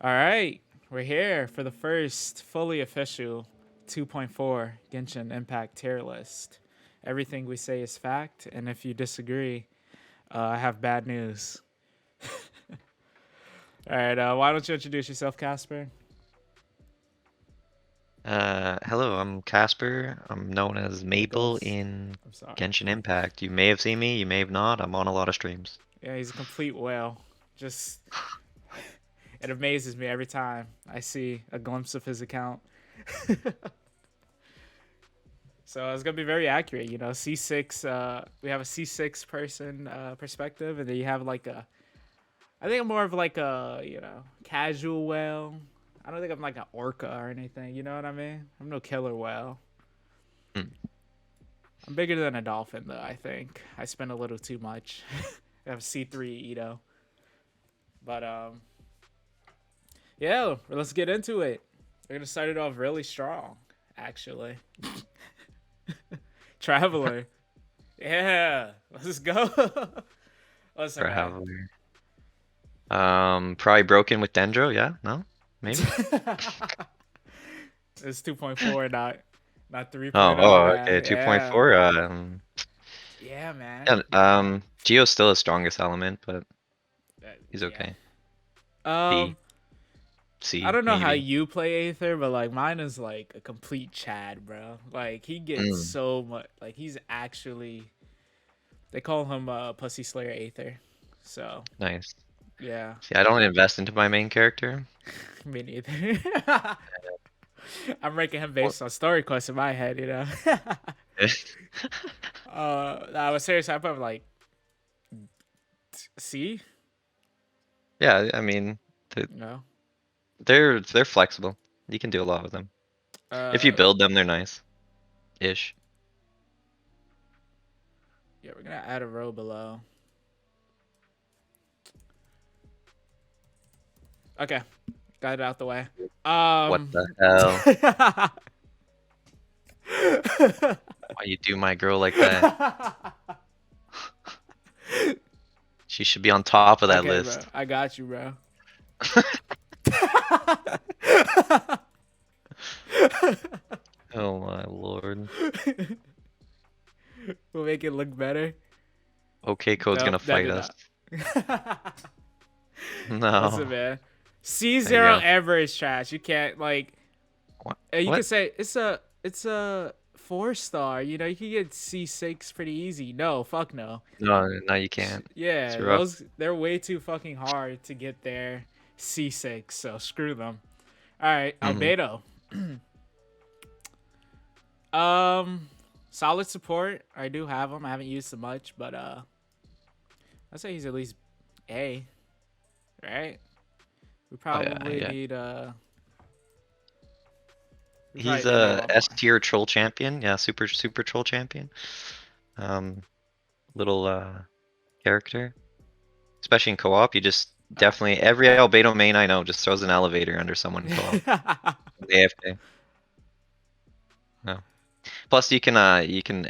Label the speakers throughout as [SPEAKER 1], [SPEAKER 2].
[SPEAKER 1] All right, we're here for the first fully official 2.4 Genshin Impact tier list. Everything we say is fact, and if you disagree, I have bad news. All right, why don't you introduce yourself, Casper?
[SPEAKER 2] Hello, I'm Casper. I'm known as Maple
[SPEAKER 1] Maples.
[SPEAKER 2] in
[SPEAKER 1] I'm sorry.
[SPEAKER 2] Genshin Impact. You may have seen me, you may have not. I'm on a lot of streams.
[SPEAKER 1] Yeah, he's a complete whale. Just it amazes me every time I see a glimpse of his account. So it's gonna be very accurate. You know, C6. We have a C6 person perspective, and then you have like a. I think I'm more of like a casual whale. I don't think I'm like an orca or anything. You know what I mean? I'm no killer whale.
[SPEAKER 2] Hmm.
[SPEAKER 1] I'm bigger than a dolphin though. I think I spend a little too much. I have C3 Ito, but yeah. Let's get into it. We're gonna start it off really strong, actually. Traveler. Yeah, let's go. Listen, man.
[SPEAKER 2] Traveler. Probably broken with Dendro, yeah? No? Maybe?
[SPEAKER 1] It's 2.4, not
[SPEAKER 2] Oh,
[SPEAKER 1] 3.0,
[SPEAKER 2] oh,
[SPEAKER 1] man.
[SPEAKER 2] okay,
[SPEAKER 1] Yeah.
[SPEAKER 2] 2.4.
[SPEAKER 1] Yeah, man.
[SPEAKER 2] Yeah,
[SPEAKER 1] Yeah.
[SPEAKER 2] Geo's still his strongest element, but he's
[SPEAKER 1] Yeah.
[SPEAKER 2] okay.
[SPEAKER 1] Um,
[SPEAKER 2] B,
[SPEAKER 1] I
[SPEAKER 2] C,
[SPEAKER 1] don't know how
[SPEAKER 2] maybe.
[SPEAKER 1] you play Aether, but like mine is like a complete Chad, bro. Like he gets
[SPEAKER 2] Mm,
[SPEAKER 1] so much. Like he's actually. They call him Pussy Slayer Aether. So
[SPEAKER 2] nice.
[SPEAKER 1] yeah,
[SPEAKER 2] See, I don't invest into my main character.
[SPEAKER 1] me neither. I'm ranking him
[SPEAKER 2] What?
[SPEAKER 1] based on story quests in my head, you know. I was serious. I put him like C.
[SPEAKER 2] Yeah, I mean, th-
[SPEAKER 1] No.
[SPEAKER 2] they're flexible. You can do a lot with them. If you
[SPEAKER 1] Uh,
[SPEAKER 2] build them, they're nice-ish.
[SPEAKER 1] yeah, we're gonna add a row below. Okay, got it out the way.
[SPEAKER 2] What
[SPEAKER 1] Um,
[SPEAKER 2] the hell? Why you do my girl like that? She should be on top of that
[SPEAKER 1] okay, bro,
[SPEAKER 2] list.
[SPEAKER 1] I got you, bro.
[SPEAKER 2] Oh my lord.
[SPEAKER 1] We'll make it look better.
[SPEAKER 2] OK Code's
[SPEAKER 1] Nope,
[SPEAKER 2] gonna
[SPEAKER 1] that
[SPEAKER 2] fight
[SPEAKER 1] did
[SPEAKER 2] us.
[SPEAKER 1] not. Listen,
[SPEAKER 2] No.
[SPEAKER 1] man.
[SPEAKER 2] There you
[SPEAKER 1] C0
[SPEAKER 2] go.
[SPEAKER 1] ever is trash. You can't like.
[SPEAKER 2] What?
[SPEAKER 1] You
[SPEAKER 2] What?
[SPEAKER 1] could say it's a 4-star. You know, you can get C6 pretty easy. No, fuck no.
[SPEAKER 2] No, no, you can't. It's
[SPEAKER 1] Yeah,
[SPEAKER 2] rough.
[SPEAKER 1] they're way too fucking hard to get their C6. So screw them. All right,
[SPEAKER 2] Hmm.
[SPEAKER 1] Albedo. Um, solid support. I do have him. I haven't used him much, but I'd say he's at least A. Right? We
[SPEAKER 2] Oh yeah,
[SPEAKER 1] probably
[SPEAKER 2] yeah.
[SPEAKER 1] need we
[SPEAKER 2] He's
[SPEAKER 1] probably need him a
[SPEAKER 2] a
[SPEAKER 1] lot
[SPEAKER 2] S
[SPEAKER 1] more.
[SPEAKER 2] tier troll champion. Yeah, super troll champion. Um, little character. Especially in co-op, you just
[SPEAKER 1] All
[SPEAKER 2] definitely every Albedo main I know just throws an elevator under someone in co-op.
[SPEAKER 1] right.
[SPEAKER 2] AFK. No. Plus you can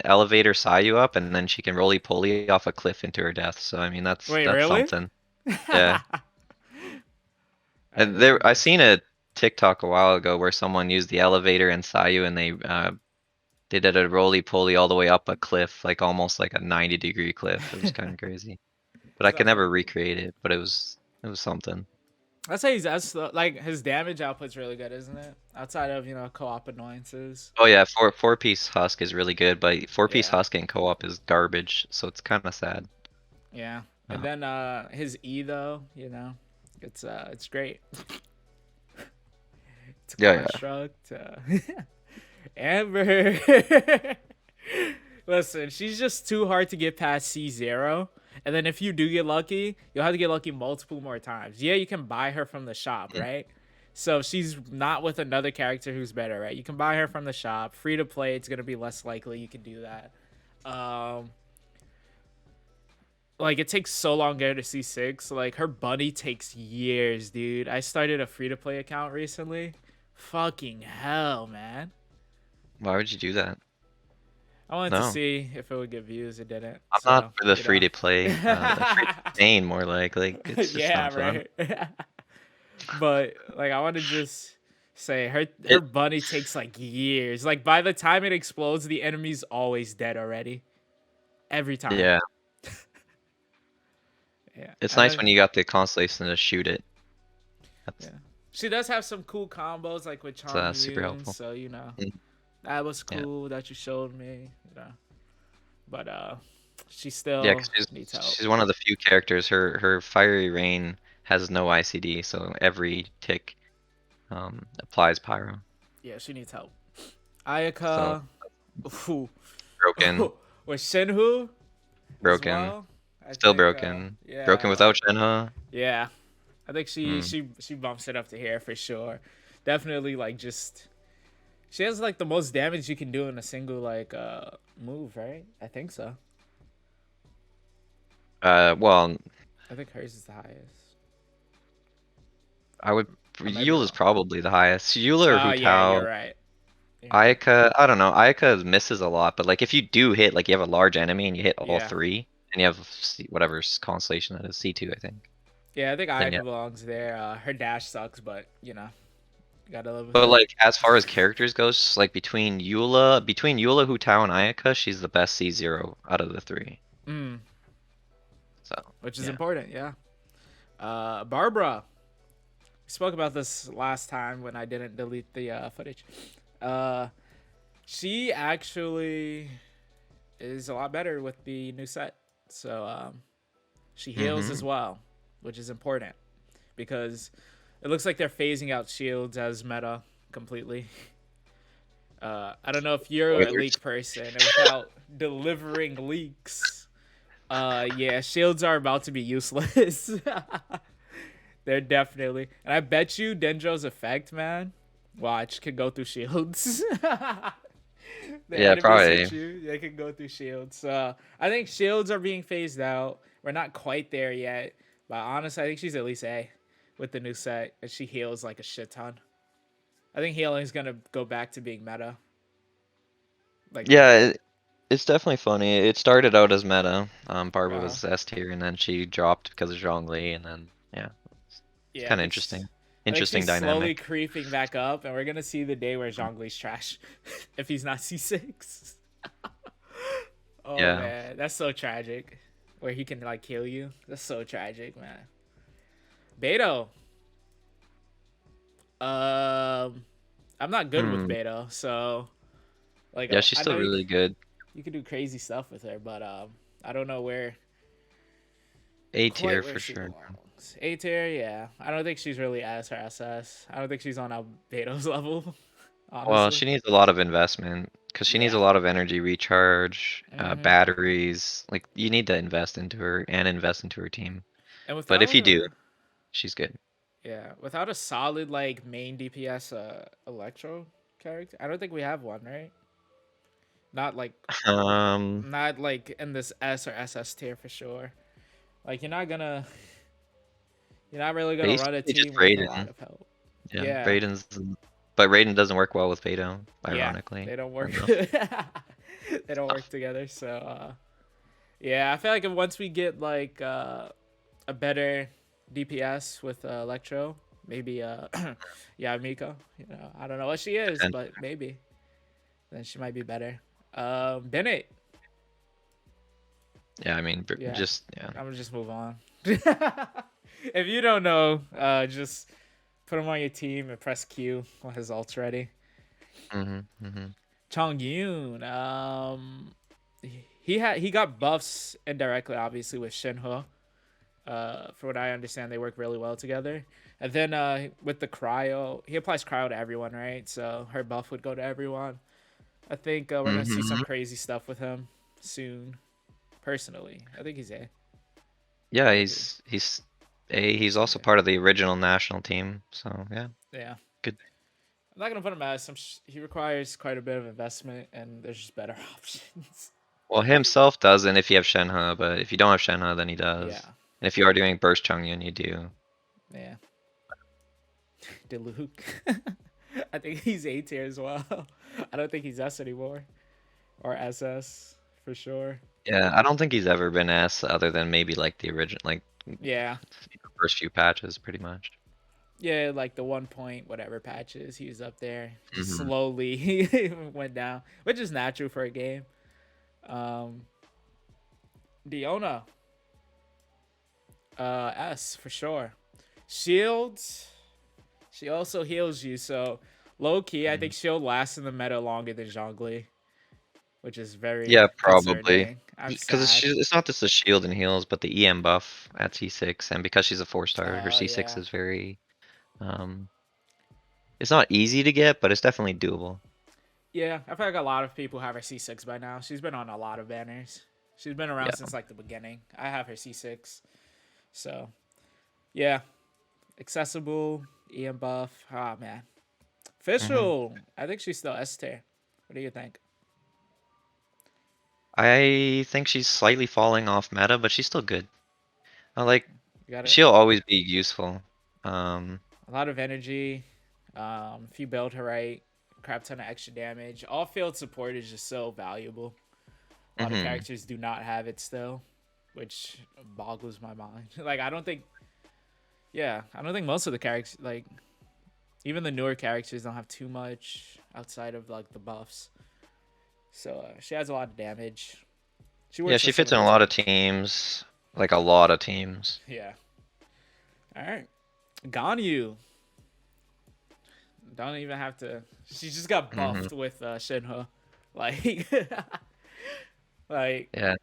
[SPEAKER 2] elevate her Sayu up and then she can roly poly off a cliff into her death. So I mean
[SPEAKER 1] Wait,
[SPEAKER 2] that's
[SPEAKER 1] really?
[SPEAKER 2] something. Yeah.
[SPEAKER 1] All right,
[SPEAKER 2] And
[SPEAKER 1] let's
[SPEAKER 2] there
[SPEAKER 1] get
[SPEAKER 2] I
[SPEAKER 1] this.
[SPEAKER 2] seen a TikTok a while ago where someone used the elevator and Sayu and they did a roly poly all the way up a cliff, like almost like a 90-degree cliff. It was kind of crazy. But I could
[SPEAKER 1] Sounds
[SPEAKER 2] never
[SPEAKER 1] pretty cool.
[SPEAKER 2] recreate it, but it was something.
[SPEAKER 1] I'd say that's like his damage output's really good, isn't it? Outside of co-op annoyances.
[SPEAKER 2] Oh yeah, four-piece husk is really good, but four-piece
[SPEAKER 1] Yeah,
[SPEAKER 2] husk in co-op is garbage, so it's kind of sad.
[SPEAKER 1] yeah. And
[SPEAKER 2] Uh,
[SPEAKER 1] then his E though, it's great. It's a
[SPEAKER 2] yeah, yeah.
[SPEAKER 1] construct. Amber. Listen, she's just too hard to get past C0. And then if you do get lucky, you'll have to get lucky multiple more times. Yeah, you can buy her from the shop,
[SPEAKER 2] Mm.
[SPEAKER 1] right? So if she's not with another character who's better, right? You can buy her from the shop. Free to play, it's gonna be less likely you can do that. Um like it takes so long to go to C6. Like her bunny takes years, dude. I started a free to play account recently. Fucking hell, man.
[SPEAKER 2] Why would you do that?
[SPEAKER 1] I wanted to
[SPEAKER 2] No,
[SPEAKER 1] see if it would get views. It didn't.
[SPEAKER 2] I'm not
[SPEAKER 1] So,
[SPEAKER 2] for the free to play. The free to gain more like it's just
[SPEAKER 1] yeah,
[SPEAKER 2] not fun.
[SPEAKER 1] right. But like I want to just say her
[SPEAKER 2] It
[SPEAKER 1] bunny takes like years. Like by the time it explodes, the enemy's always dead already. Every time.
[SPEAKER 2] yeah,
[SPEAKER 1] Yeah.
[SPEAKER 2] it's
[SPEAKER 1] I
[SPEAKER 2] nice
[SPEAKER 1] don't
[SPEAKER 2] when you got the constellation to shoot it.
[SPEAKER 1] yeah.
[SPEAKER 2] That's
[SPEAKER 1] She does have some cool combos like with
[SPEAKER 2] super
[SPEAKER 1] Chong
[SPEAKER 2] helpful.
[SPEAKER 1] so you know.
[SPEAKER 2] Mm,
[SPEAKER 1] That was
[SPEAKER 2] yeah,
[SPEAKER 1] cool that you showed me, you know. But she
[SPEAKER 2] yeah,
[SPEAKER 1] still
[SPEAKER 2] 'cause
[SPEAKER 1] needs help.
[SPEAKER 2] she's one of the few characters. Her fiery rain has no ICD, so every tick applies pyro.
[SPEAKER 1] Yeah, she needs help.
[SPEAKER 2] So
[SPEAKER 1] Ayaka ooh,
[SPEAKER 2] broken,
[SPEAKER 1] with Shenhu as
[SPEAKER 2] broken,
[SPEAKER 1] well. I
[SPEAKER 2] still
[SPEAKER 1] think
[SPEAKER 2] broken, broken
[SPEAKER 1] yeah,
[SPEAKER 2] without Shenhe.
[SPEAKER 1] yeah. I think she
[SPEAKER 2] Hmm.
[SPEAKER 1] she she bumps it up to here for sure. Definitely like just she has like the most damage you can do in a single like move, right? I think so.
[SPEAKER 2] Well,
[SPEAKER 1] I think hers is the highest.
[SPEAKER 2] I would.
[SPEAKER 1] I might be
[SPEAKER 2] Yule is
[SPEAKER 1] wrong.
[SPEAKER 2] probably the highest. Yule or
[SPEAKER 1] Oh yeah, you're
[SPEAKER 2] Hu
[SPEAKER 1] right. You're right.
[SPEAKER 2] Ayaka, I don't know. Ayaka misses a lot, but like if you do hit, like you have a large enemy and you hit all
[SPEAKER 1] Yeah.
[SPEAKER 2] three, and you have whatever constellation that is, C2, I think.
[SPEAKER 1] Yeah, I think
[SPEAKER 2] Then
[SPEAKER 1] Ayaka
[SPEAKER 2] yeah.
[SPEAKER 1] belongs there. Her dash sucks, but you know, gotta live with
[SPEAKER 2] But
[SPEAKER 1] it.
[SPEAKER 2] like as far as characters goes, like between Eula, Hu Tao, and Ayaka, she's the best C0 out of the three.
[SPEAKER 1] Mm,
[SPEAKER 2] So
[SPEAKER 1] which is
[SPEAKER 2] yeah.
[SPEAKER 1] important, yeah. Barbara. We spoke about this last time when I didn't delete the footage. Uh, she actually is a lot better with the new set. So she heals as
[SPEAKER 2] Mm-hmm.
[SPEAKER 1] well, which is important because it looks like they're phasing out shields as meta completely. I don't know if you're a
[SPEAKER 2] Spoilers.
[SPEAKER 1] leak person and without delivering leaks. Yeah, shields are about to be useless. They're definitely, and I bet you Dendro's effect, man. Watch can go through shields. The
[SPEAKER 2] Yeah,
[SPEAKER 1] enemies hit
[SPEAKER 2] probably.
[SPEAKER 1] you, they can go through shields. I think shields are being phased out. We're not quite there yet, but honestly, I think she's at least A with the new set, and she heals like a shit ton. I think healing is gonna go back to being meta. Like,
[SPEAKER 2] Yeah, it's definitely funny. It started out as meta. Barbara
[SPEAKER 1] uh,
[SPEAKER 2] was S tier, and then she dropped because of Zhongli, and then yeah, it's
[SPEAKER 1] yeah,
[SPEAKER 2] kind of interesting.
[SPEAKER 1] I think
[SPEAKER 2] Interesting
[SPEAKER 1] she's slowly
[SPEAKER 2] dynamic.
[SPEAKER 1] creeping back up, and we're gonna see the day where Zhongli's trash if he's not C6. Oh
[SPEAKER 2] Yeah.
[SPEAKER 1] man, that's so tragic. Where he can like kill you. That's so tragic, man. Beto. Um, I'm not good with
[SPEAKER 2] Hmm.
[SPEAKER 1] Beto, so like
[SPEAKER 2] Yeah, she's
[SPEAKER 1] I
[SPEAKER 2] still
[SPEAKER 1] know
[SPEAKER 2] really good.
[SPEAKER 1] you can do crazy stuff with her, but I don't know where
[SPEAKER 2] A tier
[SPEAKER 1] quite where
[SPEAKER 2] for
[SPEAKER 1] she
[SPEAKER 2] sure.
[SPEAKER 1] belongs. A tier, yeah. I don't think she's really as her SS. I don't think she's on Beto's level,
[SPEAKER 2] Well,
[SPEAKER 1] honestly.
[SPEAKER 2] she needs a lot of investment because she needs
[SPEAKER 1] Yeah.
[SPEAKER 2] a lot of energy recharge,
[SPEAKER 1] Hmm.
[SPEAKER 2] batteries. Like you need to invest into her and invest into her team.
[SPEAKER 1] And
[SPEAKER 2] But if
[SPEAKER 1] without
[SPEAKER 2] you do,
[SPEAKER 1] a
[SPEAKER 2] she's good.
[SPEAKER 1] yeah, without a solid like main DPS Electro character, I don't think we have one, right? Not like
[SPEAKER 2] Um,
[SPEAKER 1] not like in this S or SS tier for sure. Like you're not really gonna run a
[SPEAKER 2] Basically just
[SPEAKER 1] team with a lot
[SPEAKER 2] Raiden.
[SPEAKER 1] of help.
[SPEAKER 2] Yeah,
[SPEAKER 1] Yeah.
[SPEAKER 2] Raiden's, but Raiden doesn't work well with Beto,
[SPEAKER 1] Yeah.
[SPEAKER 2] ironically
[SPEAKER 1] They don't work
[SPEAKER 2] enough.
[SPEAKER 1] they don't work together. So yeah, I feel like once we get like a better DPS with Electro, maybe yeah, Miko. You know, I don't know what she is,
[SPEAKER 2] And
[SPEAKER 1] but maybe then she might be better. Bennett.
[SPEAKER 2] yeah, I mean,
[SPEAKER 1] Yeah,
[SPEAKER 2] just yeah.
[SPEAKER 1] I'm gonna just move on. If you don't know, just put him on your team and press Q when his ult's ready.
[SPEAKER 2] Mhm, mhm.
[SPEAKER 1] Chong Yun, he got buffs indirectly, obviously with Shinho. For what I understand, they work really well together. And then with the cryo, he applies cryo to everyone, right? So her buff would go to everyone. I think we're gonna see some
[SPEAKER 2] Mhm.
[SPEAKER 1] crazy stuff with him soon. Personally, I think he's A.
[SPEAKER 2] Yeah,
[SPEAKER 1] I do.
[SPEAKER 2] he's
[SPEAKER 1] He's
[SPEAKER 2] also
[SPEAKER 1] A.
[SPEAKER 2] part of the original national team, so yeah,
[SPEAKER 1] Yeah.
[SPEAKER 2] good.
[SPEAKER 1] I'm not gonna put him as he requires quite a bit of investment, and there's just better options.
[SPEAKER 2] Well, himself doesn't if you have Shenhe, but if you don't have Shenhe, then he does.
[SPEAKER 1] Yeah,
[SPEAKER 2] And if you are doing Burst Chongyun, you do.
[SPEAKER 1] yeah. Diluc. I think he's A tier as well. I don't think he's S anymore or SS for sure.
[SPEAKER 2] Yeah, I don't think he's ever been S other than maybe like the original, like
[SPEAKER 1] Yeah,
[SPEAKER 2] first few patches, pretty much.
[SPEAKER 1] Yeah, like the 1 point whatever patches, he was up there. Just
[SPEAKER 2] Hmm.
[SPEAKER 1] slowly went down, which is natural for a game. Um, Diona, S for sure. Shields, she also heals you, so low key, I think she'll last in the meta longer than Zhongli, which is very
[SPEAKER 2] Yeah, probably.
[SPEAKER 1] concerning. I'm
[SPEAKER 2] Because
[SPEAKER 1] sad.
[SPEAKER 2] it's not just the shield and heals, but the EM buff at C6, and because she's a 4-star, her
[SPEAKER 1] Oh
[SPEAKER 2] C6
[SPEAKER 1] yeah,
[SPEAKER 2] is very um it's not easy to get, but it's definitely doable.
[SPEAKER 1] yeah. I feel like a lot of people have her C6 by now. She's been on a lot of banners. She's been around
[SPEAKER 2] Yeah.
[SPEAKER 1] since like the beginning. I have her C6, so yeah, accessible, EM buff. Ah man,
[SPEAKER 2] Hmm.
[SPEAKER 1] official. I think she's still S tier. What do you think?
[SPEAKER 2] I think she's slightly falling off meta, but she's still good. I like
[SPEAKER 1] You got it.
[SPEAKER 2] she'll always be useful. Um,
[SPEAKER 1] A lot of energy. If you build her right, crap ton of extra damage. All field support is just so valuable. A lot of
[SPEAKER 2] hmm.
[SPEAKER 1] characters do not have it still, which boggles my mind. Like I don't think, yeah, I don't think most of the characters, like even the newer characters, don't have too much outside of like the buffs. So she has a lot of damage. She
[SPEAKER 2] Yeah,
[SPEAKER 1] works
[SPEAKER 2] she
[SPEAKER 1] with some
[SPEAKER 2] fits
[SPEAKER 1] of
[SPEAKER 2] in
[SPEAKER 1] the
[SPEAKER 2] a lot of
[SPEAKER 1] tanks.
[SPEAKER 2] teams, like a lot of teams.
[SPEAKER 1] Yeah. All right. Ganyu. Don't even have to. She just got
[SPEAKER 2] Hmm.
[SPEAKER 1] buffed with Shinha. Like, like
[SPEAKER 2] Yeah.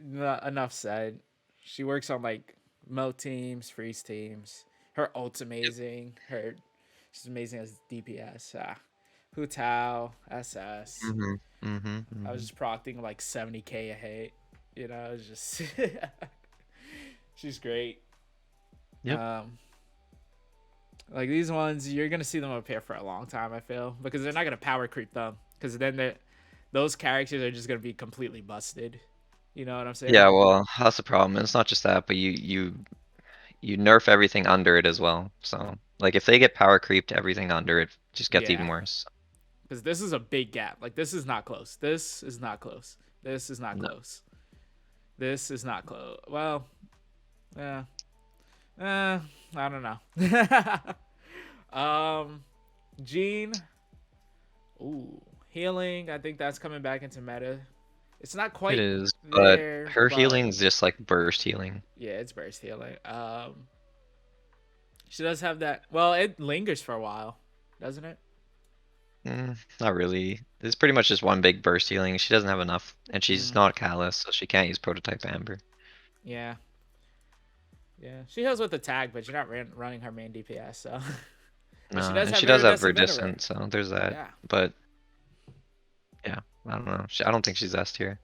[SPEAKER 1] not enough said. She works on like melt teams, freeze teams. Her ult's amazing. She's amazing as DPS. Hu Tao, SS.
[SPEAKER 2] Hmm. Hmm.
[SPEAKER 1] I was
[SPEAKER 2] Hmm.
[SPEAKER 1] just procting like 70k a hit. You know, it's just she's great.
[SPEAKER 2] Yep.
[SPEAKER 1] Um, like these ones, you're gonna see them up here for a long time. I feel because they're not gonna power creep them because then those characters are just gonna be completely busted. You know what I'm saying?
[SPEAKER 2] Yeah, well, that's the problem. It's not just that, but you nerf everything under it as well. So, like, if they get power creeped, everything under it just gets
[SPEAKER 1] Yeah,
[SPEAKER 2] even worse.
[SPEAKER 1] because this is a big gap. Like this is not close. This is not close. This is not
[SPEAKER 2] No.
[SPEAKER 1] close. This is not close. Well, yeah. I don't know. Gene. Ooh, healing. I think that's coming back into meta. It's not
[SPEAKER 2] It
[SPEAKER 1] quite
[SPEAKER 2] is, but
[SPEAKER 1] there,
[SPEAKER 2] her
[SPEAKER 1] but
[SPEAKER 2] healing's just like burst healing.
[SPEAKER 1] yeah, it's burst healing. She does have that. Well, it lingers for a while, doesn't it?
[SPEAKER 2] Not really. It's pretty much just one big burst healing. She doesn't have enough, and she's
[SPEAKER 1] Mm,
[SPEAKER 2] not Callus, so she can't use Prototype Amber.
[SPEAKER 1] yeah, yeah. She heals with the tag, but you're not running her main DPS, so. But she does
[SPEAKER 2] And
[SPEAKER 1] have
[SPEAKER 2] she does have
[SPEAKER 1] iridescent venerer.
[SPEAKER 2] Verdiscent, so there's that.
[SPEAKER 1] Yeah.
[SPEAKER 2] But yeah, I don't know. I don't think she's S tier.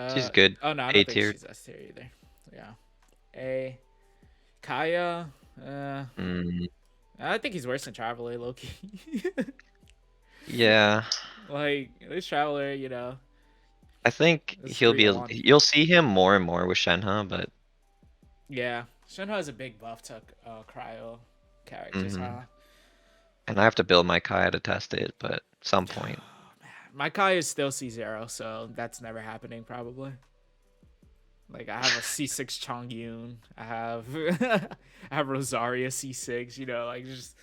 [SPEAKER 2] She's good.
[SPEAKER 1] Oh no, I
[SPEAKER 2] A
[SPEAKER 1] don't think
[SPEAKER 2] tier.
[SPEAKER 1] she's S tier either. Yeah. A. Kaya. Uh,
[SPEAKER 2] Mm,
[SPEAKER 1] I think he's worse than Traveler, Loki.
[SPEAKER 2] yeah.
[SPEAKER 1] Like this Traveler,
[SPEAKER 2] I think
[SPEAKER 1] is
[SPEAKER 2] he'll
[SPEAKER 1] 3-1.
[SPEAKER 2] you'll see him more and more with Shenhe, but
[SPEAKER 1] Yeah, Shinho has a big buff to cryo characters,
[SPEAKER 2] mhm.
[SPEAKER 1] huh?
[SPEAKER 2] And I have to build my Kaya to test it, but at some point.
[SPEAKER 1] My Kai is still C0, so that's never happening probably. Like I have a C6 Chongyun, I have I have Rosaria C6, like just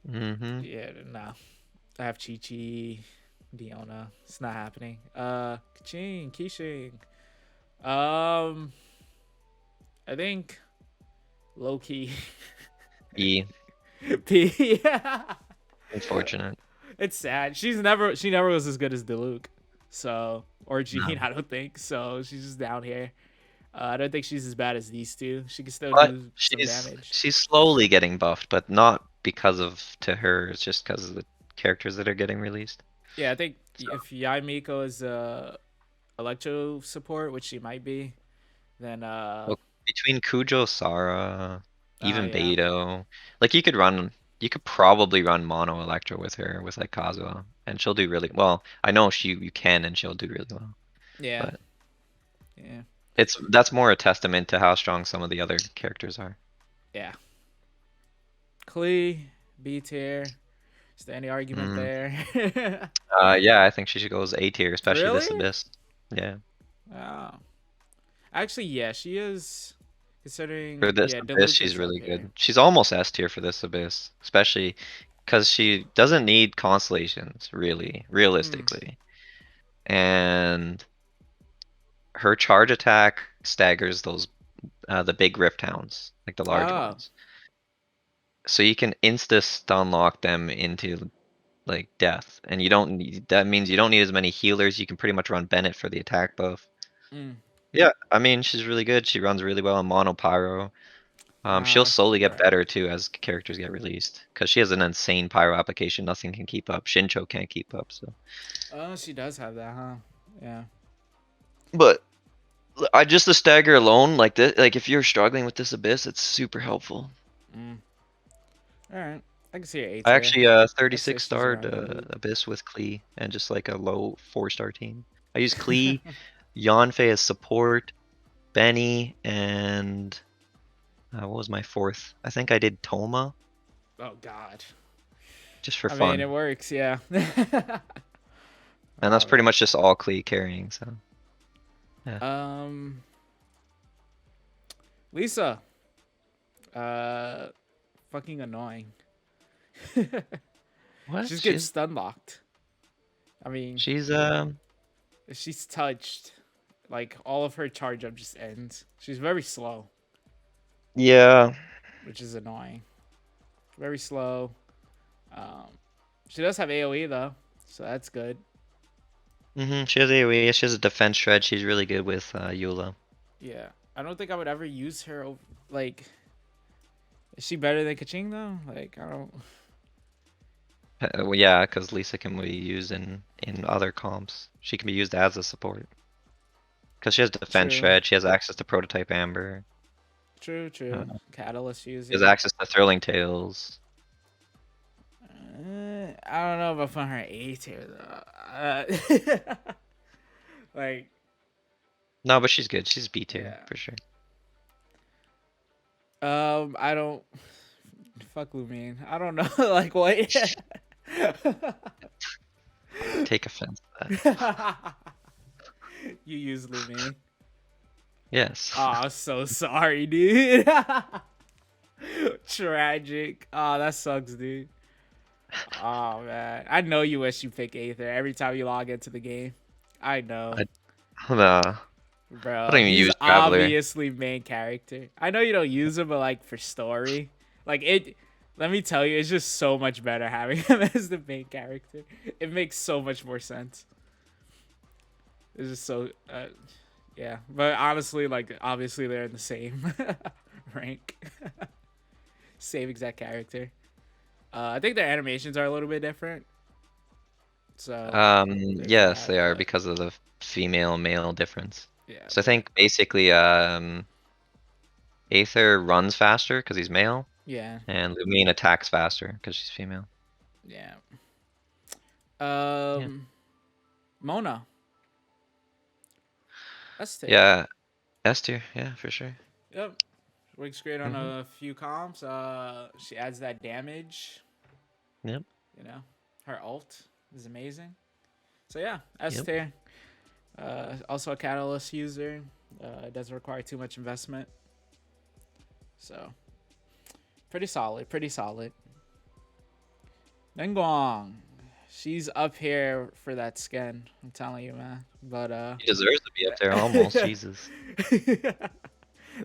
[SPEAKER 2] Hmm.
[SPEAKER 1] yeah, no. I have Chi Chi, Diona. It's not happening. Kaching, Kishing. Um, I think low key
[SPEAKER 2] E.
[SPEAKER 1] P. Yeah.
[SPEAKER 2] Unfortunate.
[SPEAKER 1] It's sad. She never was as good as Diluc. So or
[SPEAKER 2] No.
[SPEAKER 1] Jean, I don't think. So she's just down here. I don't think she's as bad as these two. She can still
[SPEAKER 2] But
[SPEAKER 1] do some damage.
[SPEAKER 2] she's slowly getting buffed, but not because of to her. It's just because of the characters that are getting released.
[SPEAKER 1] Yeah, I think
[SPEAKER 2] So
[SPEAKER 1] if Yai Miko is electro support, which she might be, then
[SPEAKER 2] well, between Kujo, Sara,
[SPEAKER 1] oh
[SPEAKER 2] even
[SPEAKER 1] yeah.
[SPEAKER 2] Beidou, like you could probably run Mono Electro with her with like Kazuha, and she'll do really well. I know you can, and she'll do really well.
[SPEAKER 1] Yeah.
[SPEAKER 2] But
[SPEAKER 1] Yeah.
[SPEAKER 2] that's more a testament to how strong some of the other characters are.
[SPEAKER 1] Yeah. Klee, B tier. Is there any argument
[SPEAKER 2] Mm.
[SPEAKER 1] there?
[SPEAKER 2] Yeah, I think she should go as A tier, especially
[SPEAKER 1] Really?
[SPEAKER 2] this Abyss. Yeah.
[SPEAKER 1] Oh. Actually, yeah, she is. Considering,
[SPEAKER 2] For this
[SPEAKER 1] yeah,
[SPEAKER 2] Abyss,
[SPEAKER 1] Diluc
[SPEAKER 2] she's
[SPEAKER 1] is up
[SPEAKER 2] really
[SPEAKER 1] here.
[SPEAKER 2] good. She's almost S tier for this Abyss, especially because she doesn't need constellations, really,
[SPEAKER 1] Hmm.
[SPEAKER 2] realistically. And her charge attack staggers those the big rift hounds, like the large
[SPEAKER 1] Oh.
[SPEAKER 2] ones. So you can insta stun lock them into like death, and you don't need, that means you don't need as many healers. You can pretty much run Bennett for the attack buff.
[SPEAKER 1] Mm.
[SPEAKER 2] Yeah, I mean she's really good. She runs really well in mono pyro. She'll slowly get
[SPEAKER 1] Right.
[SPEAKER 2] better too as characters get released, because she has an insane pyro application. Nothing can keep up. Shincho can't keep up. So,
[SPEAKER 1] Oh, she does have that, huh? Yeah.
[SPEAKER 2] but I just the stagger alone, like this, like if you're struggling with this abyss, it's super helpful.
[SPEAKER 1] Mm. All right. I can see her A
[SPEAKER 2] I
[SPEAKER 1] tier.
[SPEAKER 2] actually
[SPEAKER 1] I'd say
[SPEAKER 2] 36
[SPEAKER 1] she's
[SPEAKER 2] starred
[SPEAKER 1] around Diluc.
[SPEAKER 2] abyss with Klee and just like a low 4-star team. I use Klee, Yanfei as support, Benny, and what was my fourth? I think I did Toma
[SPEAKER 1] Oh God.
[SPEAKER 2] just for
[SPEAKER 1] I mean, it
[SPEAKER 2] fun,
[SPEAKER 1] works, yeah.
[SPEAKER 2] and that's
[SPEAKER 1] Oh
[SPEAKER 2] pretty
[SPEAKER 1] man.
[SPEAKER 2] much just all Klee carrying. So yeah.
[SPEAKER 1] Um, Lisa. Uh, fucking annoying.
[SPEAKER 2] What?
[SPEAKER 1] She just gets stun locked. I mean,
[SPEAKER 2] She's
[SPEAKER 1] if she's touched, like all of her charge up just ends. She's very slow,
[SPEAKER 2] yeah.
[SPEAKER 1] which is annoying. Very slow. Um, she does have AOE though, so that's good.
[SPEAKER 2] She has AoE. She has a defense shred. She's really good with Eula.
[SPEAKER 1] Yeah, I don't think I would ever use her. Like, is she better than Kaching though? Like, I don't.
[SPEAKER 2] Well, yeah, because Lisa can be used in other comps. She can be used as a support because she has defense
[SPEAKER 1] True,
[SPEAKER 2] shred. She has access to prototype amber.
[SPEAKER 1] true.
[SPEAKER 2] Uh,
[SPEAKER 1] Catalyst
[SPEAKER 2] she has
[SPEAKER 1] user.
[SPEAKER 2] access to thrilling tales.
[SPEAKER 1] I don't know if I find her A tier though. Like,
[SPEAKER 2] No, but she's good. She's B tier
[SPEAKER 1] yeah.
[SPEAKER 2] for sure.
[SPEAKER 1] I don't. Fuck Lumine. I don't know. Like what?
[SPEAKER 2] Take offense to that.
[SPEAKER 1] You use Lumine.
[SPEAKER 2] Yes.
[SPEAKER 1] Oh, I'm so sorry, dude. Tragic. Oh, that sucks, dude. Oh man, I know you wish you pick Aether every time you log into the game. I know,
[SPEAKER 2] I, nah, I
[SPEAKER 1] bro.
[SPEAKER 2] don't even
[SPEAKER 1] He's
[SPEAKER 2] use Traveler.
[SPEAKER 1] obviously main character. I know you don't use him, but like for story, like it. Let me tell you, it's just so much better having him as the main character. It makes so much more sense. It's just so, yeah. But honestly, like obviously they're in the same rank, same exact character. I think their animations are a little bit different. So there's
[SPEAKER 2] Yes,
[SPEAKER 1] that,
[SPEAKER 2] they are
[SPEAKER 1] but
[SPEAKER 2] because of the female male difference.
[SPEAKER 1] yeah,
[SPEAKER 2] So I
[SPEAKER 1] but
[SPEAKER 2] think basically Aether runs faster because he's male,
[SPEAKER 1] yeah,
[SPEAKER 2] and Lumine attacks faster because she's female.
[SPEAKER 1] yeah.
[SPEAKER 2] Yeah.
[SPEAKER 1] Mona, S tier.
[SPEAKER 2] Yeah, S tier. Yeah, for sure.
[SPEAKER 1] Yep, works great on
[SPEAKER 2] hmm
[SPEAKER 1] a few comps. She adds that damage.
[SPEAKER 2] Yep.
[SPEAKER 1] You know, her ult is amazing. So yeah, S
[SPEAKER 2] Yep.
[SPEAKER 1] tier. Also a catalyst user. It doesn't require too much investment. So pretty solid. Pretty solid. Nengguang. She's up here for that skin. I'm telling you, man. But
[SPEAKER 2] He deserves to be up there almost. Jesus.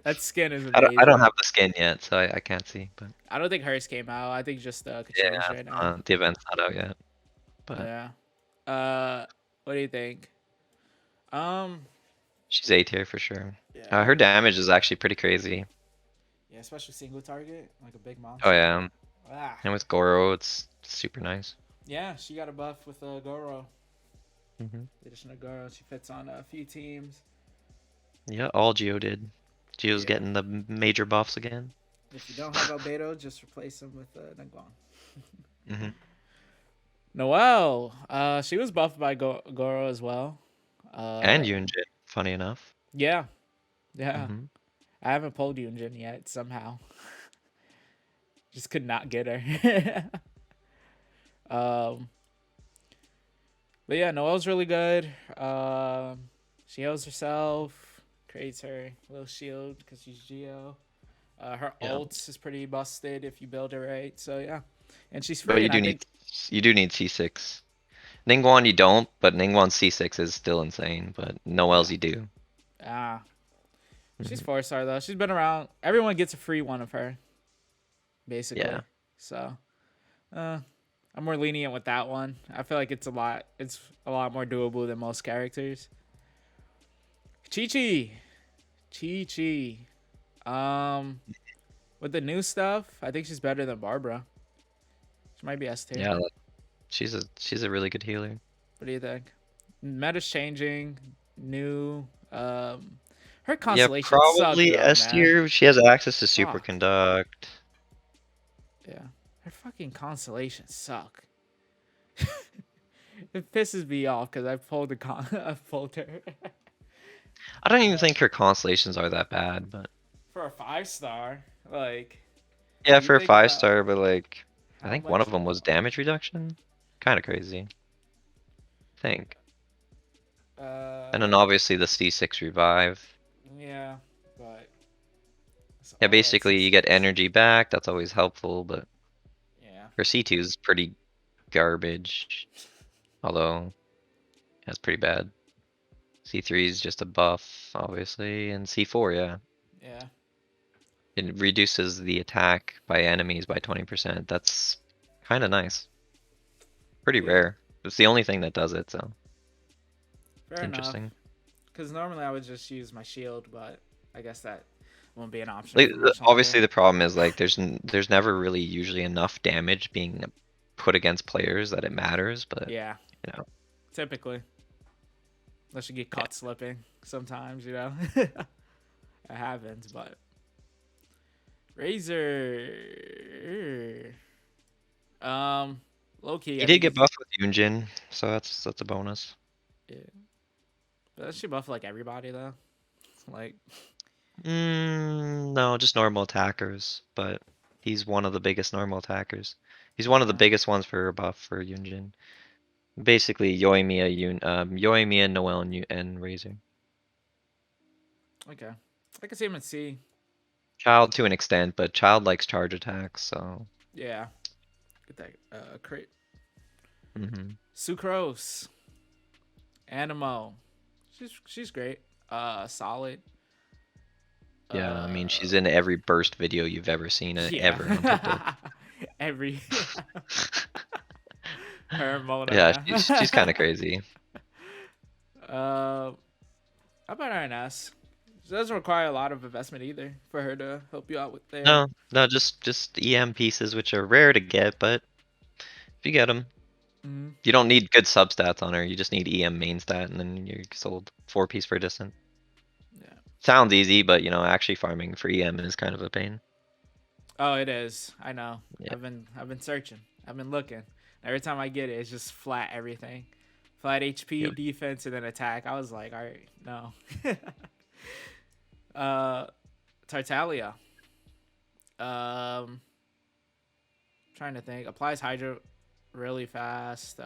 [SPEAKER 1] that skin is
[SPEAKER 2] I don't
[SPEAKER 1] amazing.
[SPEAKER 2] have the skin yet, so I can't see. But
[SPEAKER 1] I don't think hers came out. I think just Kaching's
[SPEAKER 2] yeah,
[SPEAKER 1] right now.
[SPEAKER 2] the event's not out yet. But
[SPEAKER 1] Yeah. What do you think? Um,
[SPEAKER 2] she's A tier for sure.
[SPEAKER 1] yeah.
[SPEAKER 2] Her damage is actually pretty crazy.
[SPEAKER 1] Yeah, especially single target, like a big
[SPEAKER 2] Oh
[SPEAKER 1] monster.
[SPEAKER 2] yeah,
[SPEAKER 1] Ah.
[SPEAKER 2] and with Goro, it's super nice.
[SPEAKER 1] Yeah, she got a buff with Goro.
[SPEAKER 2] hmm
[SPEAKER 1] The addition of Goro, she fits on a few teams.
[SPEAKER 2] Yeah, all Geo did. Geo's
[SPEAKER 1] Yeah.
[SPEAKER 2] getting the major buffs again.
[SPEAKER 1] If you don't have Albedo, just replace him with Nengguang.
[SPEAKER 2] hmm
[SPEAKER 1] Noelle, she was buffed by Goro as well.
[SPEAKER 2] And
[SPEAKER 1] Uh,
[SPEAKER 2] Yunjin, funny enough.
[SPEAKER 1] yeah, yeah.
[SPEAKER 2] hmm
[SPEAKER 1] I haven't pulled Yunjin yet somehow. Just could not get her. um, but yeah, Noelle's really good. She heals herself. creates her little shield because she's Geo. Her
[SPEAKER 2] Yeah,
[SPEAKER 1] ult is pretty busted if you build it right. So yeah, and she's
[SPEAKER 2] but
[SPEAKER 1] free, and I think
[SPEAKER 2] you do need C6. Ningguang you don't, but Ningguang C6 is still insane. But
[SPEAKER 1] yeah.
[SPEAKER 2] Noel's you do.
[SPEAKER 1] Ah, she's
[SPEAKER 2] Mhm.
[SPEAKER 1] 4-star though. She's been around. Everyone gets a free one of her
[SPEAKER 2] Yeah,
[SPEAKER 1] basically. So uh, I'm more lenient with that one. I feel like it's a lot. It's a lot more doable than most characters. Chi Chi, Chi Chi. Um, with the new stuff, I think she's better than Barbara. She might be S tier.
[SPEAKER 2] yeah. She's a really good healer.
[SPEAKER 1] What do you think? Meta's changing. New. Her
[SPEAKER 2] Yeah,
[SPEAKER 1] constellations suck
[SPEAKER 2] probably
[SPEAKER 1] though,
[SPEAKER 2] S
[SPEAKER 1] man.
[SPEAKER 2] tier. She has access to
[SPEAKER 1] Fuck.
[SPEAKER 2] superconduct.
[SPEAKER 1] Yeah. Her fucking constellations suck. It pisses me off because I pulled the I pulled her
[SPEAKER 2] I don't even think her constellations are that bad, but
[SPEAKER 1] for a 5-star. Like,
[SPEAKER 2] yeah,
[SPEAKER 1] you
[SPEAKER 2] for a
[SPEAKER 1] think
[SPEAKER 2] five
[SPEAKER 1] about
[SPEAKER 2] star, but like I
[SPEAKER 1] how
[SPEAKER 2] think one of
[SPEAKER 1] much.
[SPEAKER 2] them was damage reduction. Kind of crazy. I think. And then
[SPEAKER 1] Uh,
[SPEAKER 2] obviously the C6 revive.
[SPEAKER 1] yeah, but it's
[SPEAKER 2] Yeah,
[SPEAKER 1] all at
[SPEAKER 2] basically you get
[SPEAKER 1] C6.
[SPEAKER 2] energy back. That's always helpful, but
[SPEAKER 1] Yeah.
[SPEAKER 2] her C2 is pretty garbage. Although that's pretty bad. C3 is just a buff, obviously, and C4, yeah.
[SPEAKER 1] Yeah.
[SPEAKER 2] It reduces the attack by enemies by 20%. That's kind of nice. Pretty
[SPEAKER 1] Yeah.
[SPEAKER 2] rare. It's the only thing that does it, so
[SPEAKER 1] Fair enough.
[SPEAKER 2] interesting.
[SPEAKER 1] Because normally I would just use my shield, but I guess that won't be an option
[SPEAKER 2] Like,
[SPEAKER 1] for much longer.
[SPEAKER 2] obviously the problem is like there's never really usually enough damage being put against players that it matters, but
[SPEAKER 1] Yeah.
[SPEAKER 2] you know,
[SPEAKER 1] Typically. Unless you get
[SPEAKER 2] yeah.
[SPEAKER 1] caught slipping sometimes, it happens, but. Razor. Low key,
[SPEAKER 2] He
[SPEAKER 1] I
[SPEAKER 2] did
[SPEAKER 1] think
[SPEAKER 2] get
[SPEAKER 1] he's.
[SPEAKER 2] buffed with Yunjin, so that's a bonus.
[SPEAKER 1] Yeah. But that should buff like everybody, though. Like,
[SPEAKER 2] No, just normal attackers, but he's one of the biggest normal attackers. He's one of the
[SPEAKER 1] yeah.
[SPEAKER 2] biggest ones for a buff for Yunjin. Basically, Yoimiya, Noel, and Razor.
[SPEAKER 1] Okay. I can see him in C.
[SPEAKER 2] Child to an extent, but Child likes charge attacks, so.
[SPEAKER 1] Yeah. Get that crit.
[SPEAKER 2] hmm
[SPEAKER 1] Sucrose. Animo. She's great. Solid.
[SPEAKER 2] Yeah, I mean,
[SPEAKER 1] Uh,
[SPEAKER 2] she's in every burst video you've ever seen ever on TikTok.
[SPEAKER 1] yeah. Every her Mona,
[SPEAKER 2] Yeah,
[SPEAKER 1] man.
[SPEAKER 2] she's kind of crazy.
[SPEAKER 1] How about her in S? She doesn't require a lot of investment either for her to help you out with there.
[SPEAKER 2] No, no, just EM pieces, which are rare to get, but if you get them,
[SPEAKER 1] Mm,
[SPEAKER 2] you don't need good substats on her. You just need EM main stat, and then you're sold 4 piece per distant.
[SPEAKER 1] yeah.
[SPEAKER 2] Sounds easy, but actually farming for EM is kind of a pain.
[SPEAKER 1] Oh, it is. I know.
[SPEAKER 2] Yeah.
[SPEAKER 1] I've been searching. I've been looking. Every time I get it, it's just flat everything. Flat HP,
[SPEAKER 2] Yep.
[SPEAKER 1] defense, and then attack. I was like, all right, no. uh, Tartaglia. Um, trying to think. Applies Hydra really fast.